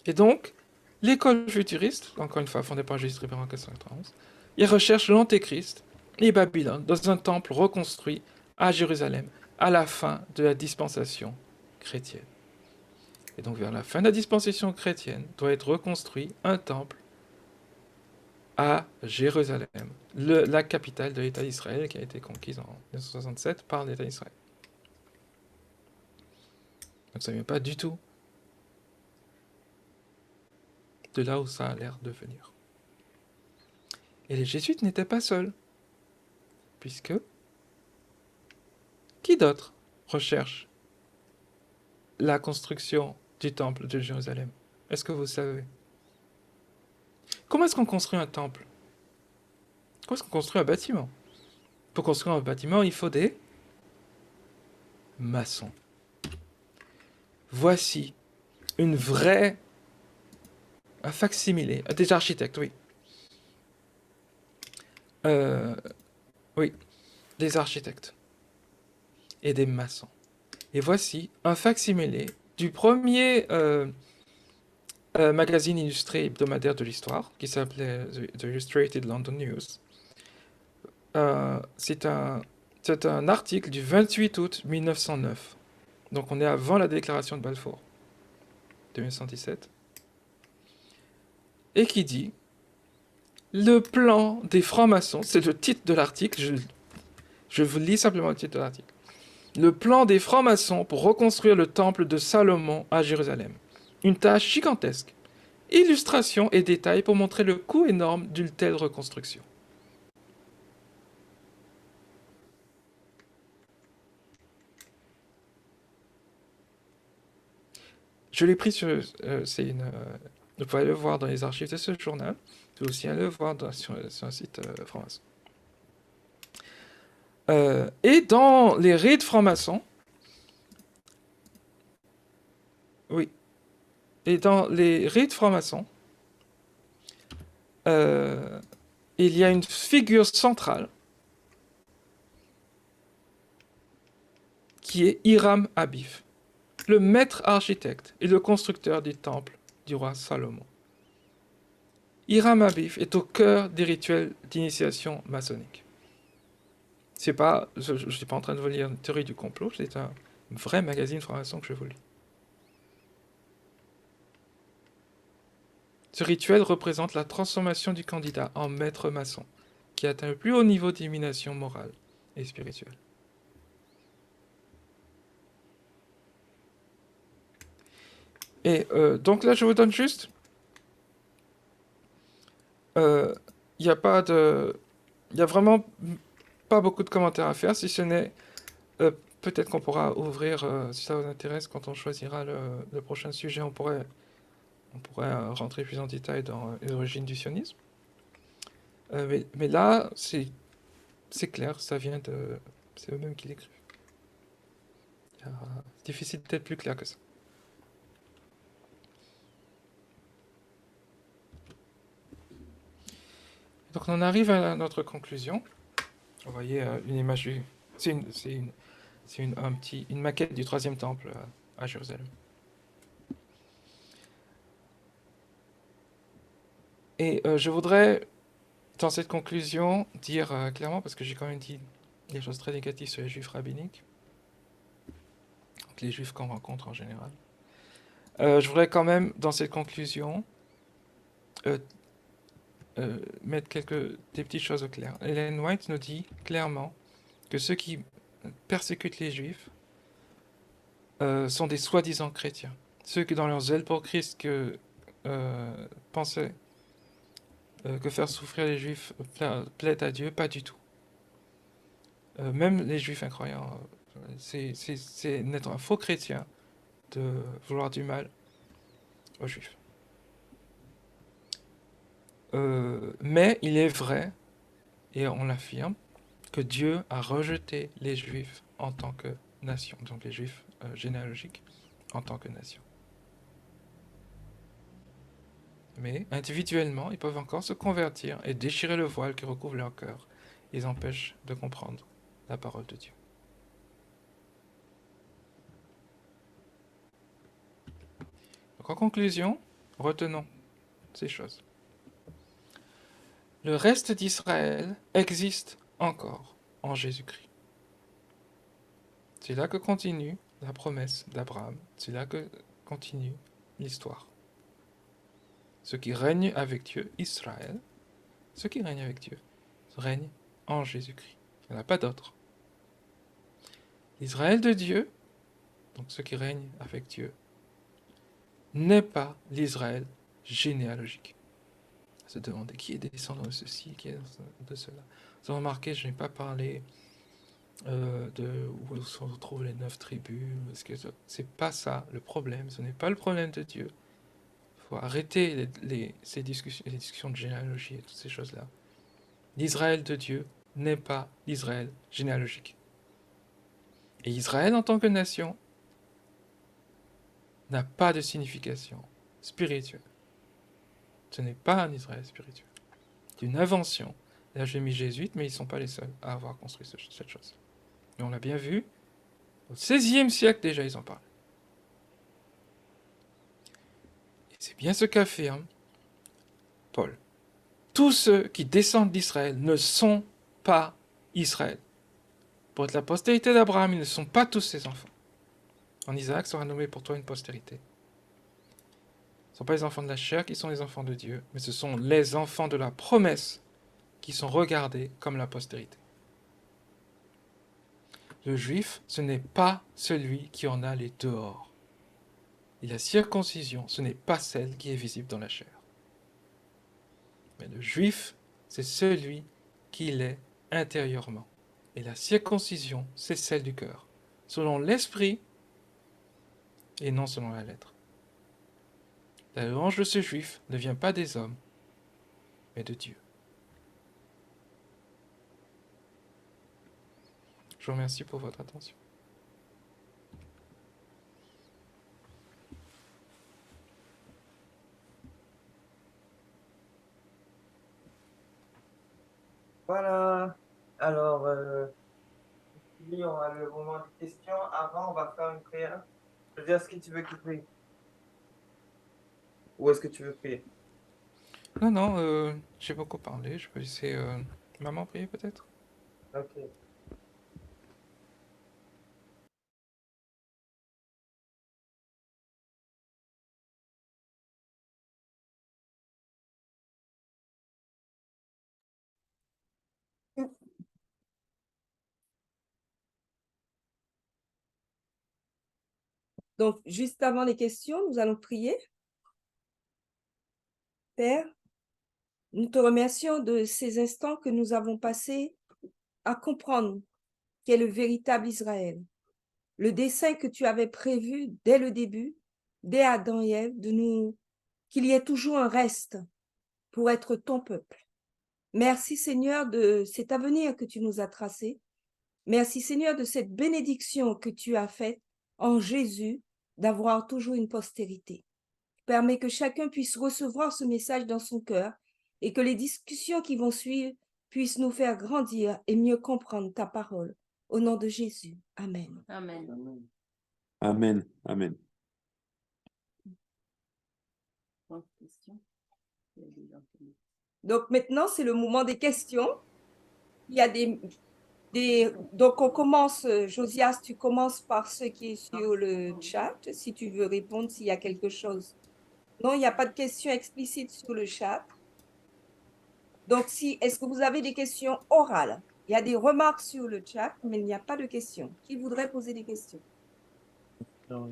Speaker 2: Et donc, l'école futuriste, encore une fois fondée par Jésus en 491, il recherche l'Antéchrist et Babylone dans un temple reconstruit à Jérusalem à la fin de la dispensation chrétienne. Et donc vers la fin de la dispensation chrétienne doit être reconstruit un temple à Jérusalem, la capitale de l'État d'Israël qui a été conquise en 1967 par l'État d'Israël. Donc ça ne vient pas du tout de là où ça a l'air de venir. Et les jésuites n'étaient pas seuls, puisque qui d'autre recherche la construction du temple de Jérusalem? Est-ce que vous savez? Comment est-ce qu'on construit un temple? Comment est-ce qu'on construit un bâtiment? Pour construire un bâtiment, il faut des maçons. Voici un facsimilé, des architectes, oui. Oui, des architectes et des maçons. Et voici un facsimilé du premier magazine illustré hebdomadaire de l'histoire, qui s'appelait The Illustrated London News. C'est un article du 28 août 1909. Donc on est avant la déclaration de Balfour, de 1917. Et qui dit « Le plan des francs-maçons », c'est le titre de l'article, je vous lis simplement le titre de l'article. « Le plan des francs-maçons pour reconstruire le temple de Salomon à Jérusalem. Une tâche gigantesque. Illustrations et détails pour montrer le coût énorme d'une telle reconstruction. » Je l'ai pris sur... vous pouvez le voir dans les archives de ce journal. Vous pouvez aussi aller le voir sur un site franc-maçon. Et dans les rites francs-maçons... Oui. Et dans les rites francs-maçons, il y a une figure centrale qui est Hiram Abif, le maître architecte et le constructeur du temple du roi Salomon. Hiram Abif est au cœur des rituels d'initiation maçonnique. Je ne suis pas en train de vous lire une théorie du complot, c'est un vrai magazine franc-maçon que je vous lis. Ce rituel représente la transformation du candidat en maître maçon, qui atteint le plus haut niveau d'illumination morale et spirituelle. Et donc là, je vous donne juste... Il n'y a vraiment pas beaucoup de commentaires à faire, si ce n'est peut-être qu'on pourra ouvrir, si ça vous intéresse, quand on choisira le prochain sujet, on pourrait rentrer plus en détail dans les origines du sionisme. Mais là, c'est clair, ça vient de... C'est eux-mêmes qui l'écrivent. C'est difficile d'être plus clair que ça. Donc on en arrive à notre conclusion. Vous voyez une image du... C'est une maquette du troisième temple à Jérusalem. Et je voudrais, dans cette conclusion, dire clairement, parce que j'ai quand même dit des choses très négatives sur les juifs rabbiniques, donc les juifs qu'on rencontre en général. Je voudrais quand même, dans cette conclusion, mettre des petites choses au clair. Ellen White nous dit clairement que ceux qui persécutent les juifs sont des soi-disant chrétiens. Ceux qui, dans leur zèle pour Christ, pensaient que faire souffrir les juifs plaît à Dieu, pas du tout. Même les juifs incroyants, c'est n'être un faux chrétien de vouloir du mal aux juifs. Mais il est vrai, et on l'affirme, que Dieu a rejeté les juifs en tant que nation, donc les juifs généalogiques en tant que nation. Mais individuellement, ils peuvent encore se convertir et déchirer le voile qui recouvre leur cœur. Ils empêchent de comprendre la parole de Dieu. Donc en conclusion, retenons ces choses. Le reste d'Israël existe encore en Jésus-Christ. C'est là que continue la promesse d'Abraham. C'est là que continue l'histoire. Ceux qui règnent avec Dieu, Israël, ceux qui règnent avec Dieu, règnent en Jésus-Christ. Il n'y en a pas d'autre. L'Israël de Dieu, donc ceux qui règnent avec Dieu, n'est pas l'Israël généalogique. Se demander qui est descendant de ceci, qui est de cela. Vous avez remarqué, je n'ai pas parlé de où se retrouvent les 9 tribus. C'est pas ça le problème. Ce n'est pas le problème de Dieu. Il faut arrêter ces discussions, les discussions de généalogie et toutes ces choses-là. L'Israël de Dieu n'est pas l'Israël généalogique. Et Israël en tant que nation n'a pas de signification spirituelle. Ce n'est pas un Israël spirituel. C'est une invention. Là, j'ai mis jésuites, mais ils ne sont pas les seuls à avoir construit cette chose. Et on l'a bien vu, au XVIe siècle déjà, ils en parlent. Et c'est bien ce qu'affirme Paul. Tous ceux qui descendent d'Israël ne sont pas Israël. Pour être la postérité d'Abraham, ils ne sont pas tous ses enfants. En Isaac sera nommé pour toi une postérité. Ce ne sont pas les enfants de la chair qui sont les enfants de Dieu, mais ce sont les enfants de la promesse qui sont regardés comme la postérité. Le juif, ce n'est pas celui qui en a les dehors. Et la circoncision, ce n'est pas celle qui est visible dans la chair. Mais le juif, c'est celui qui l'est intérieurement. Et la circoncision, c'est celle du cœur, selon l'esprit et non selon la lettre. La louange de ce juif ne vient pas des hommes, mais de Dieu. Je vous remercie pour votre attention.
Speaker 3: Voilà. Alors, oui, on a le moment de questions. Avant, on va faire une prière. Je veux dire, est-ce que tu veux que je prie? Ou est-ce que tu veux prier?
Speaker 2: Non, j'ai beaucoup parlé. Je peux laisser maman prier peut-être.
Speaker 3: Ok.
Speaker 1: Donc, juste avant les questions, nous allons prier. Père, nous te remercions de ces instants que nous avons passés à comprendre qu'est le véritable Israël. le dessein que tu avais prévu dès le début, dès Adam et Ève, qu'il y ait toujours un reste pour être ton peuple. Merci Seigneur de cet avenir que tu nous as tracé. Merci Seigneur de cette bénédiction que tu as faite en Jésus d'avoir toujours une postérité. Permets que chacun puisse recevoir ce message dans son cœur et que les discussions qui vont suivre puissent nous faire grandir et mieux comprendre ta parole. Au nom de Jésus. Amen.
Speaker 4: Amen.
Speaker 5: Amen. Amen.
Speaker 1: Donc maintenant, c'est le moment des questions. Il y a donc on commence, Josias, tu commences par ce qui est sur le chat, si tu veux répondre s'il y a quelque chose. Non, il n'y a pas de questions explicites sur le chat. Donc, est-ce que vous avez des questions orales? Il y a des remarques sur le chat, mais il n'y a pas de questions. Qui voudrait poser des questions?
Speaker 3: Non.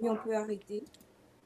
Speaker 1: Oui, on peut arrêter.